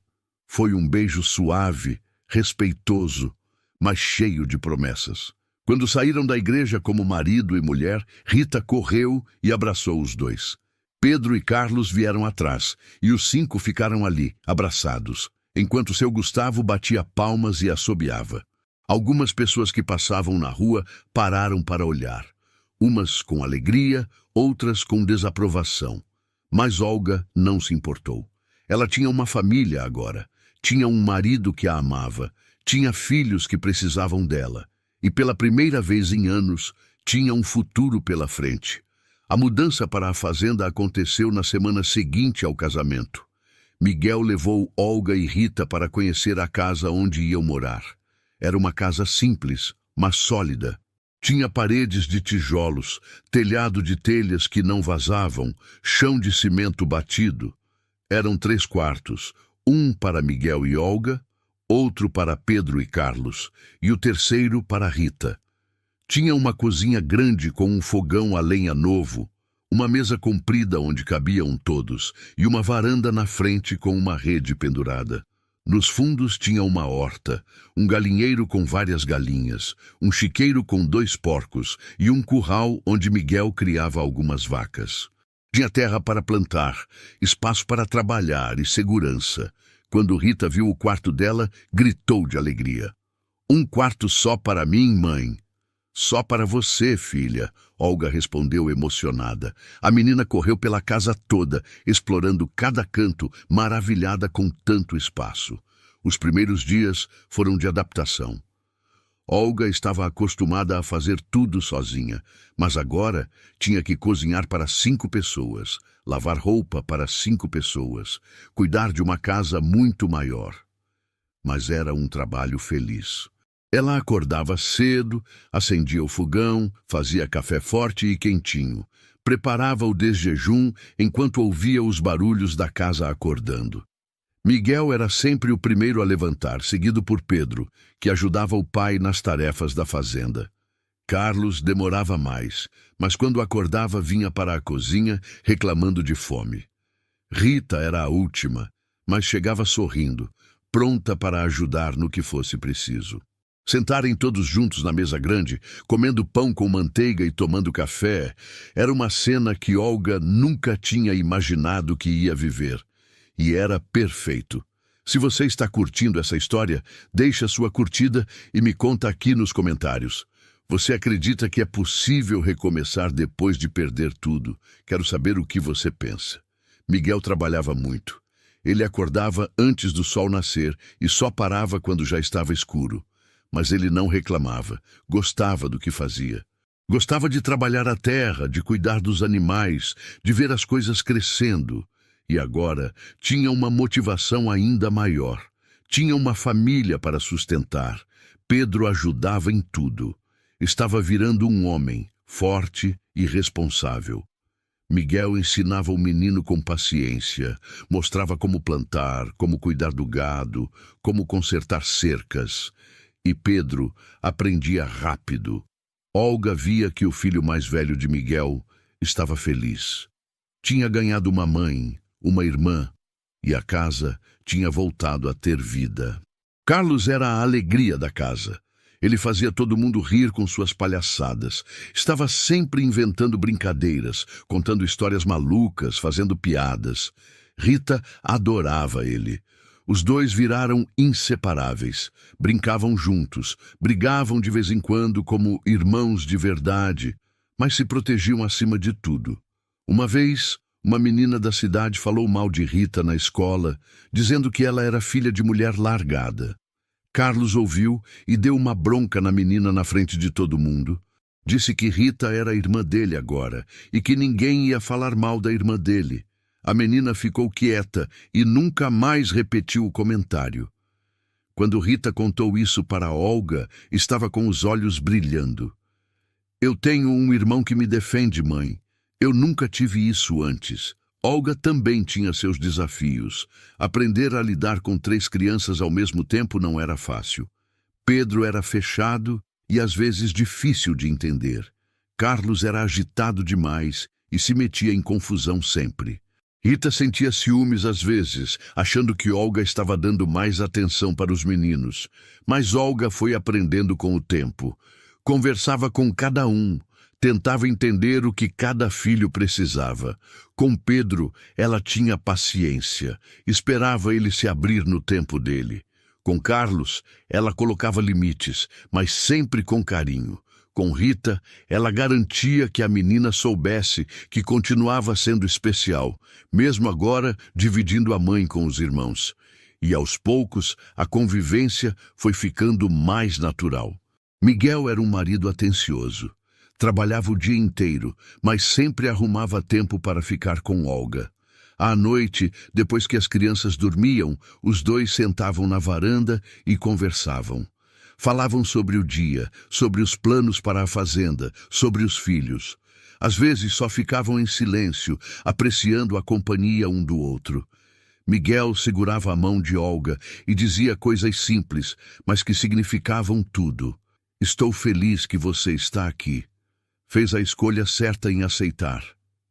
Foi um beijo suave, respeitoso, mas cheio de promessas. Quando saíram da igreja como marido e mulher, Rita correu e abraçou os dois. Pedro e Carlos vieram atrás, e os 5 ficaram ali, abraçados, enquanto seu Gustavo batia palmas e assobiava. Algumas pessoas que passavam na rua pararam para olhar, umas com alegria, outras com desaprovação. Mas Olga não se importou. Ela tinha uma família agora, tinha um marido que a amava, tinha filhos que precisavam dela, e pela primeira vez em anos, tinha um futuro pela frente. A mudança para a fazenda aconteceu na semana seguinte ao casamento. Miguel levou Olga e Rita para conhecer a casa onde iam morar. Era uma casa simples, mas sólida. Tinha paredes de tijolos, telhado de telhas que não vazavam, chão de cimento batido. Eram 3 quartos, um para Miguel e Olga, outro para Pedro e Carlos, e o terceiro para Rita. Tinha uma cozinha grande com um fogão a lenha novo, uma mesa comprida onde cabiam todos, e uma varanda na frente com uma rede pendurada. Nos fundos tinha uma horta, um galinheiro com várias galinhas, um chiqueiro com 2 porcos e um curral onde Miguel criava algumas vacas. Tinha terra para plantar, espaço para trabalhar e segurança. Quando Rita viu o quarto dela, gritou de alegria. "Um quarto só para mim, mãe." "Só para você, filha," Olga respondeu emocionada. A menina correu pela casa toda, explorando cada canto, maravilhada com tanto espaço. Os primeiros dias foram de adaptação. Olga estava acostumada a fazer tudo sozinha, mas agora tinha que cozinhar para 5 pessoas, lavar roupa para 5 pessoas, cuidar de uma casa muito maior. Mas era um trabalho feliz. Ela acordava cedo, acendia o fogão, fazia café forte e quentinho, preparava o desjejum enquanto ouvia os barulhos da casa acordando. Miguel era sempre o primeiro a levantar, seguido por Pedro, que ajudava o pai nas tarefas da fazenda. Carlos demorava mais, mas quando acordava vinha para a cozinha reclamando de fome. Rita era a última, mas chegava sorrindo, pronta para ajudar no que fosse preciso. Sentarem todos juntos na mesa grande, comendo pão com manteiga e tomando café, era uma cena que Olga nunca tinha imaginado que ia viver. E era perfeito. Se você está curtindo essa história, deixa sua curtida e me conta aqui nos comentários. Você acredita que é possível recomeçar depois de perder tudo? Quero saber o que você pensa. Miguel trabalhava muito. Ele acordava antes do sol nascer e só parava quando já estava escuro. Mas ele não reclamava, gostava do que fazia. Gostava de trabalhar a terra, de cuidar dos animais, de ver as coisas crescendo. E agora tinha uma motivação ainda maior. Tinha uma família para sustentar. Pedro ajudava em tudo. Estava virando um homem, forte e responsável. Miguel ensinava o menino com paciência, mostrava como plantar, como cuidar do gado, como consertar cercas. E Pedro aprendia rápido. Olga via que o filho mais velho de Miguel estava feliz. Tinha ganhado uma mãe, uma irmã, e a casa tinha voltado a ter vida. Carlos era a alegria da casa. Ele fazia todo mundo rir com suas palhaçadas. Estava sempre inventando brincadeiras, contando histórias malucas, fazendo piadas. Rita adorava ele. Os 2 viraram inseparáveis. Brincavam juntos, brigavam de vez em quando como irmãos de verdade, mas se protegiam acima de tudo. Uma vez, uma menina da cidade falou mal de Rita na escola, dizendo que ela era filha de mulher largada. Carlos ouviu e deu uma bronca na menina na frente de todo mundo. Disse que Rita era a irmã dele agora e que ninguém ia falar mal da irmã dele. A menina ficou quieta e nunca mais repetiu o comentário. Quando Rita contou isso para Olga, estava com os olhos brilhando. "Eu tenho um irmão que me defende, mãe. Eu nunca tive isso antes." Olga também tinha seus desafios. Aprender a lidar com 3 crianças ao mesmo tempo não era fácil. Pedro era fechado e às vezes difícil de entender. Carlos era agitado demais e se metia em confusão sempre. Rita sentia ciúmes às vezes, achando que Olga estava dando mais atenção para os meninos. Mas Olga foi aprendendo com o tempo. Conversava com cada um, Tentava entender o que cada filho precisava. Com Pedro, ela tinha paciência, esperava ele se abrir no tempo dele. Com Carlos, ela colocava limites, mas sempre com carinho. Com Rita, ela garantia que a menina soubesse que continuava sendo especial, mesmo agora dividindo a mãe com os irmãos. E aos poucos, a convivência foi ficando mais natural. Miguel era um marido atencioso. Trabalhava o dia inteiro, mas sempre arrumava tempo para ficar com Olga. À noite, depois que as crianças dormiam, os dois sentavam na varanda e conversavam. Falavam sobre o dia, sobre os planos para a fazenda, sobre os filhos. Às vezes só ficavam em silêncio, apreciando a companhia um do outro. Miguel segurava a mão de Olga e dizia coisas simples, mas que significavam tudo. Estou feliz que você está aqui. Fez a escolha certa em aceitar.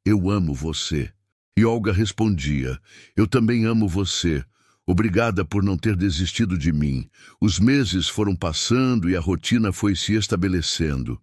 Eu amo você. E Olga respondia, eu também amo você. Obrigada por não ter desistido de mim. Os meses foram passando e a rotina foi se estabelecendo.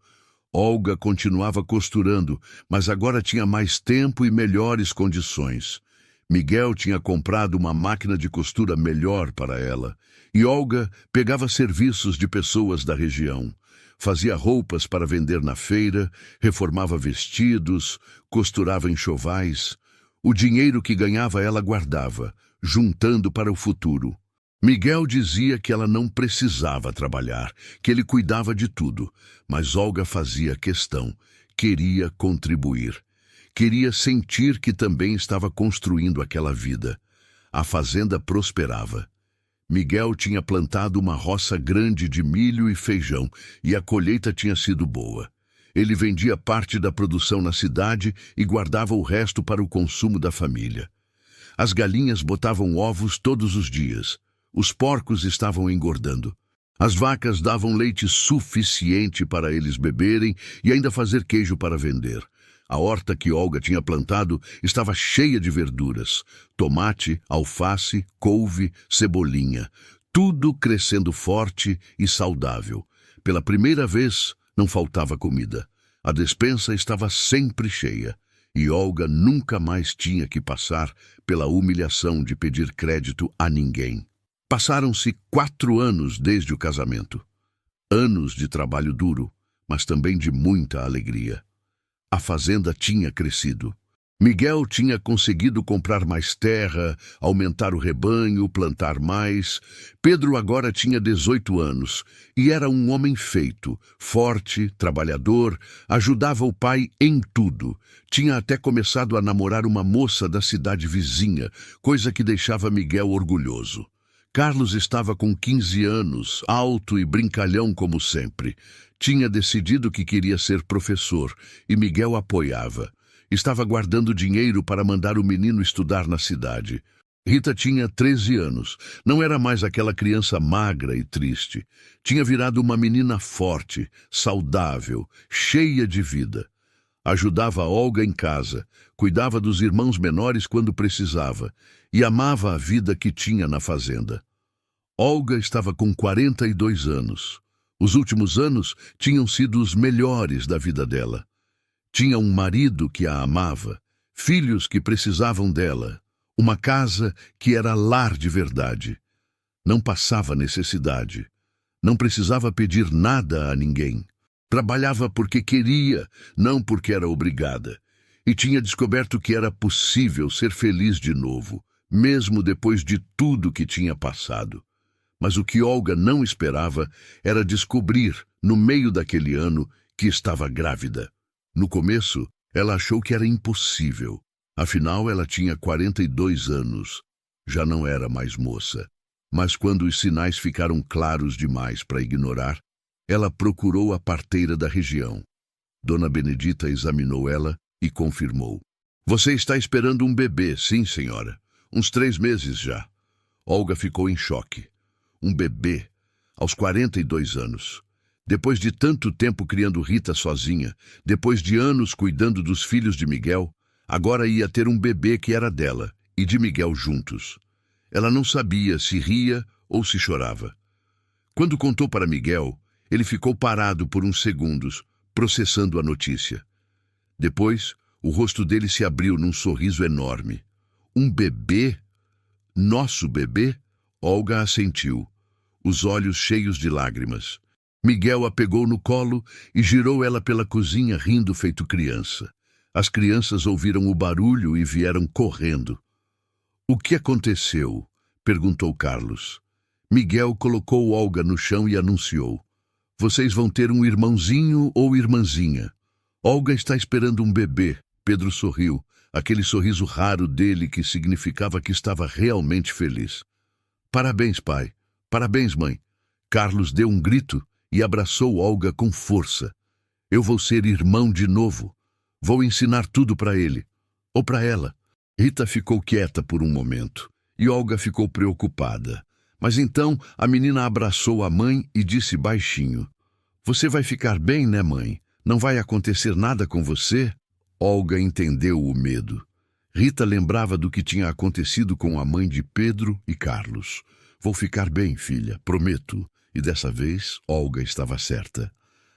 Olga continuava costurando, mas agora tinha mais tempo e melhores condições. Miguel tinha comprado uma máquina de costura melhor para ela. E Olga pegava serviços de pessoas da região. Fazia roupas para vender na feira, reformava vestidos, costurava enxovais. O dinheiro que ganhava ela guardava, juntando para o futuro. Miguel dizia que ela não precisava trabalhar, que ele cuidava de tudo, mas Olga fazia questão, queria contribuir. Queria sentir que também estava construindo aquela vida. A fazenda prosperava. Miguel tinha plantado uma roça grande de milho e feijão, e a colheita tinha sido boa. Ele vendia parte da produção na cidade e guardava o resto para o consumo da família. As galinhas botavam ovos todos os dias. Os porcos estavam engordando. As vacas davam leite suficiente para eles beberem e ainda fazer queijo para vender. A horta que Olga tinha plantado estava cheia de verduras. Tomate, alface, couve, cebolinha. Tudo crescendo forte e saudável. Pela primeira vez, não faltava comida. A despensa estava sempre cheia. E Olga nunca mais tinha que passar pela humilhação de pedir crédito a ninguém. Passaram-se 4 anos desde o casamento. Anos de trabalho duro, mas também de muita alegria. A fazenda tinha crescido. Miguel tinha conseguido comprar mais terra, aumentar o rebanho, plantar mais. Pedro agora tinha 18 anos e era um homem feito, forte, trabalhador, ajudava o pai em tudo. Tinha até começado a namorar uma moça da cidade vizinha, coisa que deixava Miguel orgulhoso. Carlos estava com 15 anos, alto e brincalhão como sempre. Tinha decidido que queria ser professor e Miguel apoiava. Estava guardando dinheiro para mandar o menino estudar na cidade. Rita tinha 13 anos. Não era mais aquela criança magra e triste. Tinha virado uma menina forte, saudável, cheia de vida. Ajudava Olga em casa, cuidava dos irmãos menores quando precisava e amava a vida que tinha na fazenda. Olga estava com 42 anos. Os últimos anos tinham sido os melhores da vida dela. Tinha um marido que a amava, filhos que precisavam dela, uma casa que era lar de verdade. Não passava necessidade. Não precisava pedir nada a ninguém. Trabalhava porque queria, não porque era obrigada. E tinha descoberto que era possível ser feliz de novo, mesmo depois de tudo que tinha passado. Mas o que Olga não esperava era descobrir, no meio daquele ano, que estava grávida. No começo, ela achou que era impossível. Afinal, ela tinha 42 anos. Já não era mais moça. Mas quando os sinais ficaram claros demais para ignorar, ela procurou a parteira da região. Dona Benedita examinou ela e confirmou. Você está esperando um bebê, sim, senhora. Uns 3 meses já. Olga ficou em choque. Um bebê, aos 42 anos. Depois de tanto tempo criando Rita sozinha, depois de anos cuidando dos filhos de Miguel, agora ia ter um bebê que era dela e de Miguel juntos. Ela não sabia se ria ou se chorava. Quando contou para Miguel, ele ficou parado por uns segundos, processando a notícia. Depois, o rosto dele se abriu num sorriso enorme. Um bebê? Nosso bebê? Olga assentiu, os olhos cheios de lágrimas. Miguel a pegou no colo e girou ela pela cozinha rindo feito criança. As crianças ouviram o barulho e vieram correndo. O que aconteceu? Perguntou Carlos. Miguel colocou Olga no chão e anunciou. Vocês vão ter um irmãozinho ou irmãzinha. Olga está esperando um bebê. Pedro sorriu, aquele sorriso raro dele que significava que estava realmente feliz. Parabéns, pai. Parabéns, mãe. Carlos deu um grito e abraçou Olga com força. Eu vou ser irmão de novo. Vou ensinar tudo para ele. Ou para ela. Rita ficou quieta por um momento e Olga ficou preocupada. Mas então a menina abraçou a mãe e disse baixinho. Você vai ficar bem, né, mãe? Não vai acontecer nada com você? Olga entendeu o medo. Rita lembrava do que tinha acontecido com a mãe de Pedro e Carlos. Vou ficar bem, filha, prometo. E dessa vez, Olga estava certa.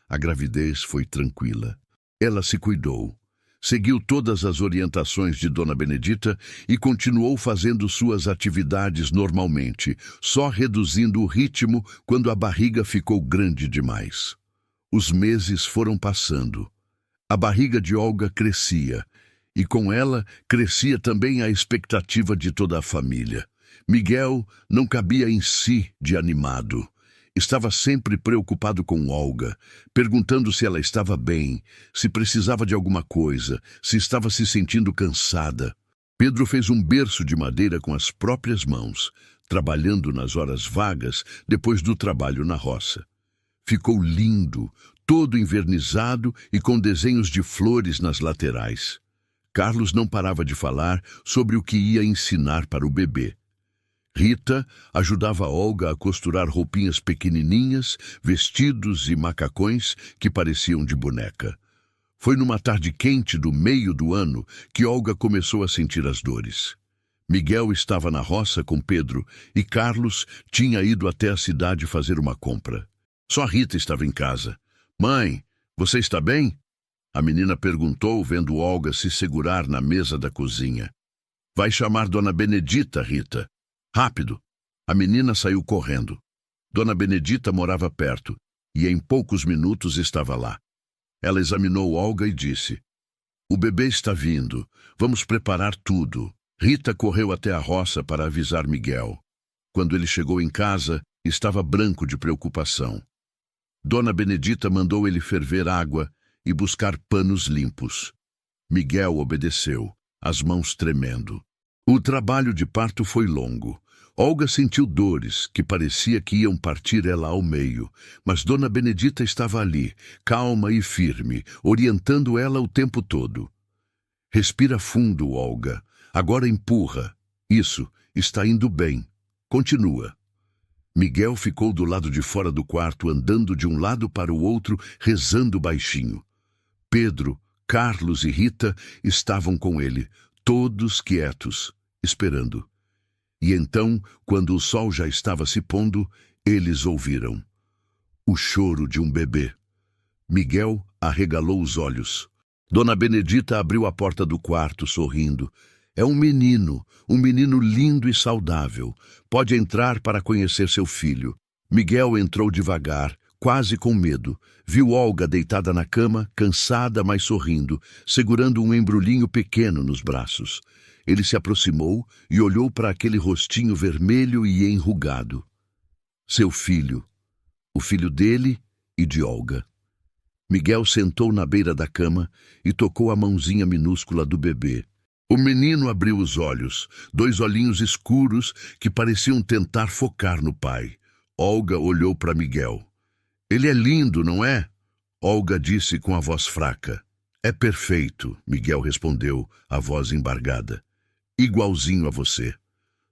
A gravidez foi tranquila. Ela se cuidou. Seguiu todas as orientações de Dona Benedita e continuou fazendo suas atividades normalmente, só reduzindo o ritmo quando a barriga ficou grande demais. Os meses foram passando. A barriga de Olga crescia, e com ela crescia também a expectativa de toda a família. Miguel não cabia em si de animado. Estava sempre preocupado com Olga, perguntando se ela estava bem, se precisava de alguma coisa, se estava se sentindo cansada. Pedro fez um berço de madeira com as próprias mãos, trabalhando nas horas vagas depois do trabalho na roça. Ficou lindo, todo envernizado e com desenhos de flores nas laterais. Carlos não parava de falar sobre o que ia ensinar para o bebê. Rita ajudava Olga a costurar roupinhas pequenininhas, vestidos e macacões que pareciam de boneca. Foi numa tarde quente do meio do ano que Olga começou a sentir as dores. Miguel estava na roça com Pedro e Carlos tinha ido até a cidade fazer uma compra. Só Rita estava em casa. Mãe, você está bem? A menina perguntou, vendo Olga se segurar na mesa da cozinha. Vai chamar Dona Benedita, Rita. Rápido! A menina saiu correndo. Dona Benedita morava perto, e em poucos minutos estava lá. Ela examinou Olga e disse, o bebê está vindo, vamos preparar tudo. Rita correu até a roça para avisar Miguel. Quando ele chegou em casa, estava branco de preocupação. Dona Benedita mandou ele ferver água e buscar panos limpos. Miguel obedeceu, as mãos tremendo. O trabalho de parto foi longo. Olga sentiu dores que parecia que iam partir ela ao meio, mas Dona Benedita estava ali, calma e firme, orientando ela o tempo todo. Respira fundo, Olga. Agora empurra. Isso, está indo bem. Continua. Miguel ficou do lado de fora do quarto, andando de um lado para o outro, rezando baixinho. Pedro, Carlos e Rita estavam com ele, todos quietos, esperando. E então, quando o sol já estava se pondo, eles ouviram o choro de um bebê. Miguel arregalou os olhos. Dona Benedita abriu a porta do quarto, sorrindo. É um menino lindo e saudável. Pode entrar para conhecer seu filho. Miguel entrou devagar, quase com medo. Viu Olga deitada na cama, cansada, mas sorrindo, segurando um embrulhinho pequeno nos braços. Ele se aproximou e olhou para aquele rostinho vermelho e enrugado. Seu filho, o filho dele e de Olga. Miguel sentou na beira da cama e tocou a mãozinha minúscula do bebê. O menino abriu os olhos, dois olhinhos escuros que pareciam tentar focar no pai. Olga olhou para Miguel. Ele é lindo, não é? Olga disse com a voz fraca. É perfeito, Miguel respondeu, a voz embargada. Igualzinho a você.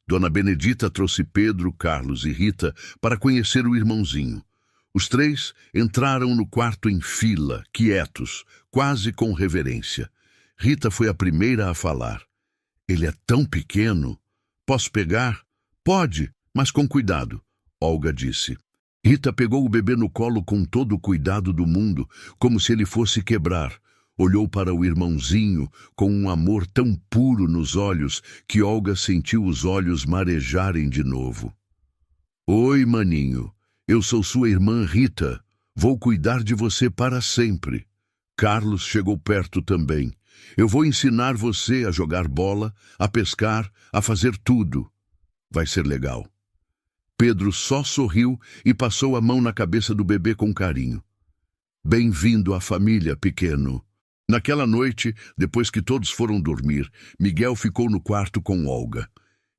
Dona Benedita trouxe Pedro, Carlos e Rita para conhecer o irmãozinho. Os três entraram no quarto em fila, quietos, quase com reverência. Rita foi a primeira a falar. Ele é tão pequeno. Posso pegar? Pode, mas com cuidado, Olga disse. Rita pegou o bebê no colo com todo o cuidado do mundo, como se ele fosse quebrar. Olhou para o irmãozinho com um amor tão puro nos olhos que Olga sentiu os olhos marejarem de novo. Oi, maninho. Eu sou sua irmã Rita. Vou cuidar de você para sempre. Carlos chegou perto também. Eu vou ensinar você a jogar bola, a pescar, a fazer tudo. Vai ser legal. Pedro só sorriu e passou a mão na cabeça do bebê com carinho. Bem-vindo à família, pequeno. Naquela noite, depois que todos foram dormir, Miguel ficou no quarto com Olga.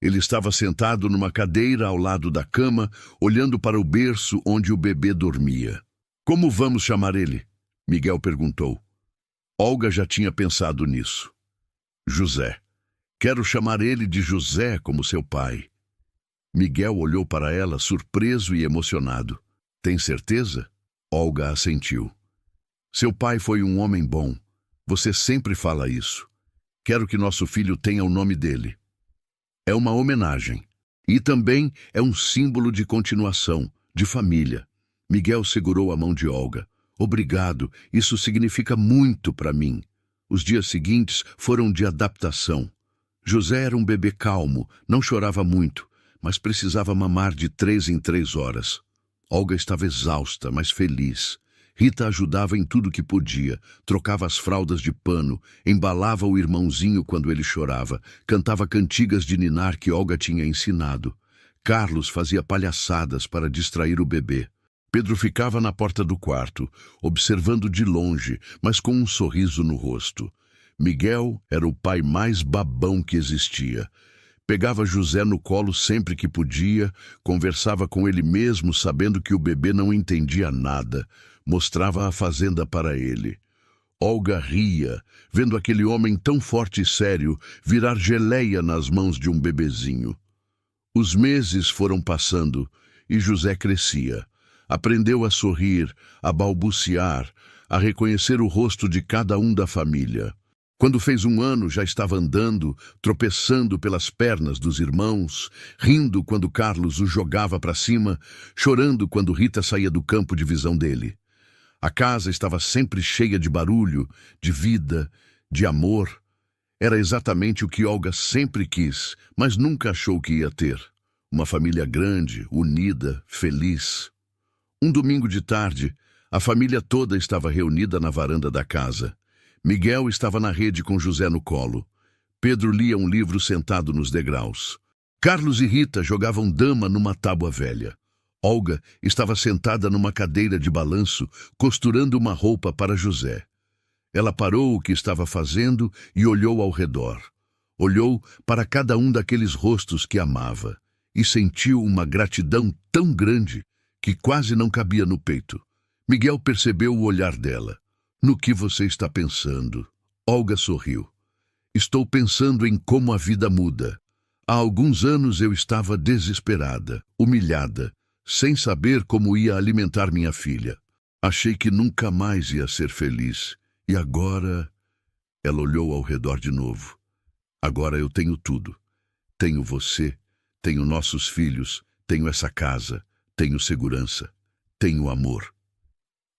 Ele estava sentado numa cadeira ao lado da cama, olhando para o berço onde o bebê dormia. Como vamos chamar ele? Miguel perguntou. Olga já tinha pensado nisso. José. Quero chamar ele de José como seu pai. Miguel olhou para ela, surpreso e emocionado. Tem certeza? Olga assentiu. Seu pai foi um homem bom. Você sempre fala isso. Quero que nosso filho tenha o nome dele. É uma homenagem. E também é um símbolo de continuação, de família. Miguel segurou a mão de Olga. Obrigado, isso significa muito para mim. Os dias seguintes foram de adaptação. José era um bebê calmo, não chorava muito, mas precisava mamar de 3 em 3 horas. Olga estava exausta, mas feliz. Rita ajudava em tudo que podia, trocava as fraldas de pano, embalava o irmãozinho quando ele chorava, cantava cantigas de ninar que Olga tinha ensinado. Carlos fazia palhaçadas para distrair o bebê. Pedro ficava na porta do quarto, observando de longe, mas com um sorriso no rosto. Miguel era o pai mais babão que existia. Pegava José no colo sempre que podia, conversava com ele mesmo sabendo que o bebê não entendia nada, mostrava a fazenda para ele. Olga ria, vendo aquele homem tão forte e sério virar geleia nas mãos de um bebezinho. Os meses foram passando e José crescia. Aprendeu a sorrir, a balbuciar, a reconhecer o rosto de cada um da família. Quando fez 1 ano, já estava andando, tropeçando pelas pernas dos irmãos, rindo quando Carlos o jogava para cima, chorando quando Rita saía do campo de visão dele. A casa estava sempre cheia de barulho, de vida, de amor. Era exatamente o que Olga sempre quis, mas nunca achou que ia ter. Uma família grande, unida, feliz. Um domingo de tarde, a família toda estava reunida na varanda da casa. Miguel estava na rede com José no colo. Pedro lia um livro sentado nos degraus. Carlos e Rita jogavam dama numa tábua velha. Olga estava sentada numa cadeira de balanço, costurando uma roupa para José. Ela parou o que estava fazendo e olhou ao redor. Olhou para cada um daqueles rostos que amava e sentiu uma gratidão tão grande que quase não cabia no peito. Miguel percebeu o olhar dela. No que você está pensando? Olga sorriu. Estou pensando em como a vida muda. Há alguns anos eu estava desesperada, humilhada, sem saber como ia alimentar minha filha. Achei que nunca mais ia ser feliz. E agora... Ela olhou ao redor de novo. Agora eu tenho tudo. Tenho você, tenho nossos filhos, tenho essa casa, tenho segurança, tenho amor.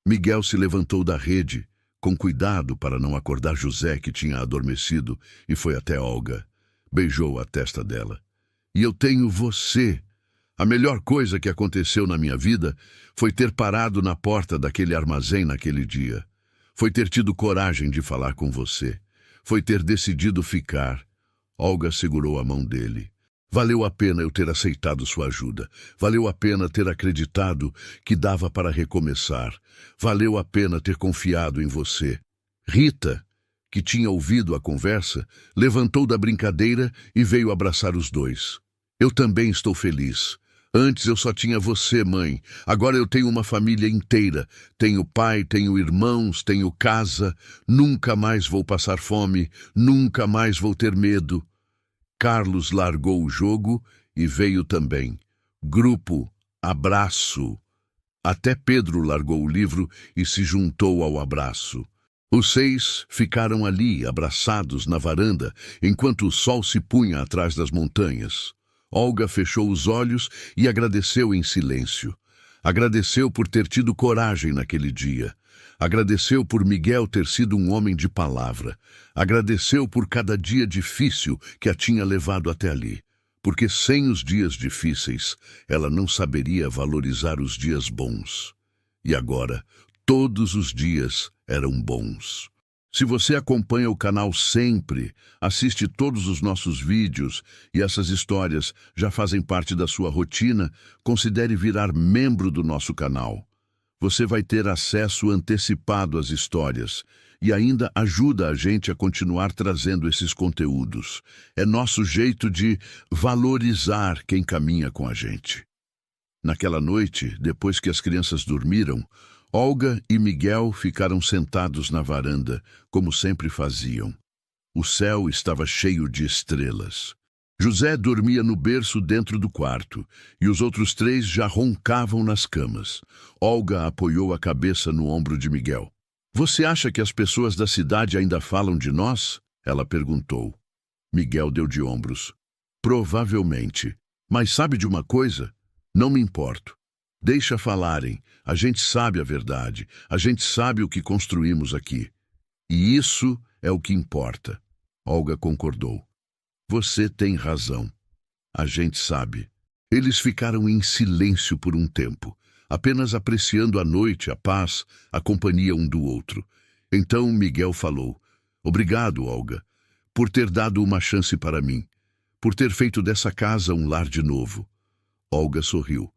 Miguel se levantou da rede, com cuidado para não acordar José, que tinha adormecido, e foi até Olga. Beijou a testa dela. E eu tenho você. A melhor coisa que aconteceu na minha vida foi ter parado na porta daquele armazém naquele dia. Foi ter tido coragem de falar com você. Foi ter decidido ficar. Olga segurou a mão dele. Valeu a pena eu ter aceitado sua ajuda. Valeu a pena ter acreditado que dava para recomeçar. Valeu a pena ter confiado em você. Rita, que tinha ouvido a conversa, levantou da brincadeira e veio abraçar os dois. Eu também estou feliz. Antes eu só tinha você, mãe. Agora eu tenho uma família inteira. Tenho pai, tenho irmãos, tenho casa. Nunca mais vou passar fome. Nunca mais vou ter medo. Carlos largou o jogo e veio também. Grupo, abraço. Até Pedro largou o livro e se juntou ao abraço. Os 6 ficaram ali, abraçados na varanda, enquanto o sol se punha atrás das montanhas. Olga fechou os olhos e agradeceu em silêncio. Agradeceu por ter tido coragem naquele dia. Agradeceu por Miguel ter sido um homem de palavra. Agradeceu por cada dia difícil que a tinha levado até ali. Porque sem os dias difíceis, ela não saberia valorizar os dias bons. E agora, todos os dias eram bons. Se você acompanha o canal sempre, assiste todos os nossos vídeos e essas histórias já fazem parte da sua rotina, considere virar membro do nosso canal. Você vai ter acesso antecipado às histórias e ainda ajuda a gente a continuar trazendo esses conteúdos. É nosso jeito de valorizar quem caminha com a gente. Naquela noite, depois que as crianças dormiram, Olga e Miguel ficaram sentados na varanda, como sempre faziam. O céu estava cheio de estrelas. José dormia no berço dentro do quarto, e os outros três já roncavam nas camas. Olga apoiou a cabeça no ombro de Miguel. "Você acha que as pessoas da cidade ainda falam de nós?" ela perguntou. Miguel deu de ombros. "Provavelmente. Mas sabe de uma coisa? Não me importo. Deixa falarem. A gente sabe a verdade. A gente sabe o que construímos aqui. E isso é o que importa." Olga concordou. "Você tem razão. A gente sabe." Eles ficaram em silêncio por um tempo, apenas apreciando a noite, a paz, a companhia um do outro. Então Miguel falou: "Obrigado, Olga, por ter dado uma chance para mim, por ter feito dessa casa um lar de novo." Olga sorriu.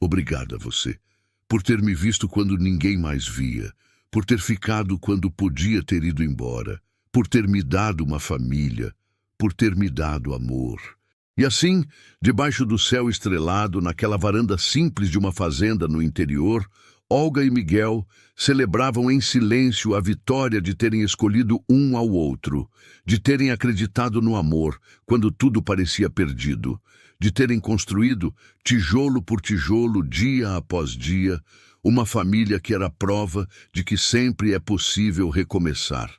"Obrigada a você, por ter me visto quando ninguém mais via, por ter ficado quando podia ter ido embora, por ter me dado uma família, por ter me dado amor." E assim, debaixo do céu estrelado, naquela varanda simples de uma fazenda no interior, Olga e Miguel celebravam em silêncio a vitória de terem escolhido um ao outro, de terem acreditado no amor quando tudo parecia perdido, de terem construído, tijolo por tijolo, dia após dia, uma família que era prova de que sempre é possível recomeçar,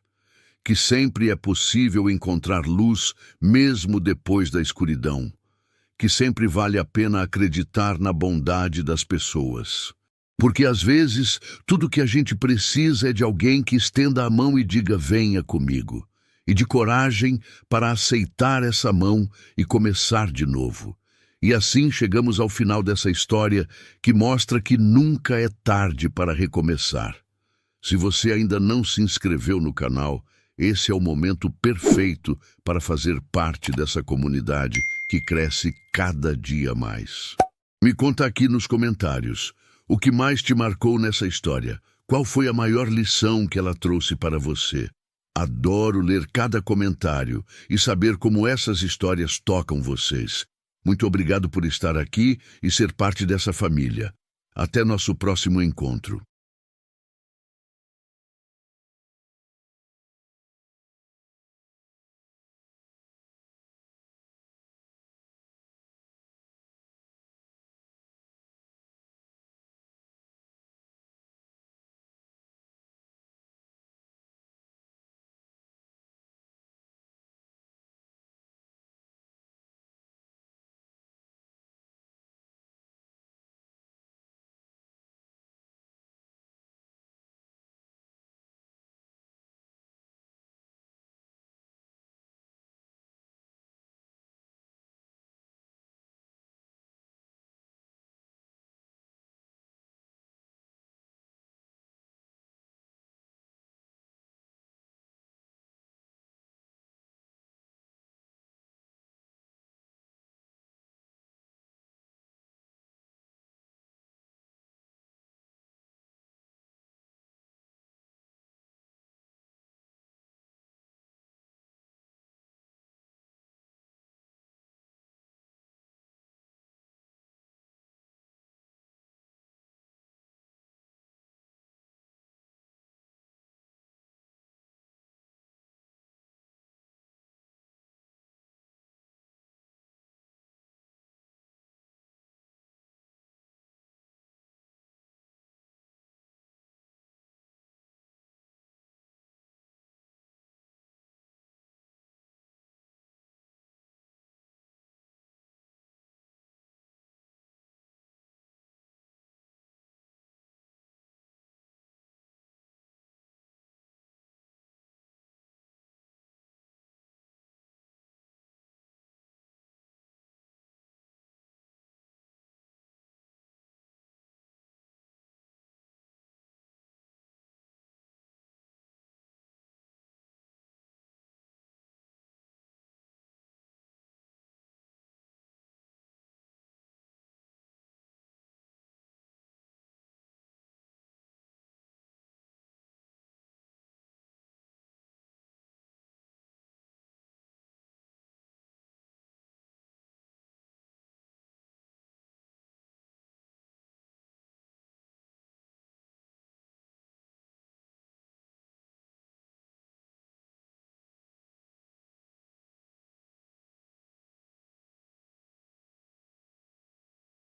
que sempre é possível encontrar luz mesmo depois da escuridão, que sempre vale a pena acreditar na bondade das pessoas. Porque às vezes tudo que a gente precisa é de alguém que estenda a mão e diga: "Venha comigo", e de coragem para aceitar essa mão e começar de novo. E assim chegamos ao final dessa história que mostra que nunca é tarde para recomeçar. Se você ainda não se inscreveu no canal, esse é o momento perfeito para fazer parte dessa comunidade que cresce cada dia mais. Me conta aqui nos comentários o que mais te marcou nessa história. Qual foi a maior lição que ela trouxe para você? Adoro ler cada comentário e saber como essas histórias tocam vocês. Muito obrigado por estar aqui e ser parte dessa família. Até nosso próximo encontro.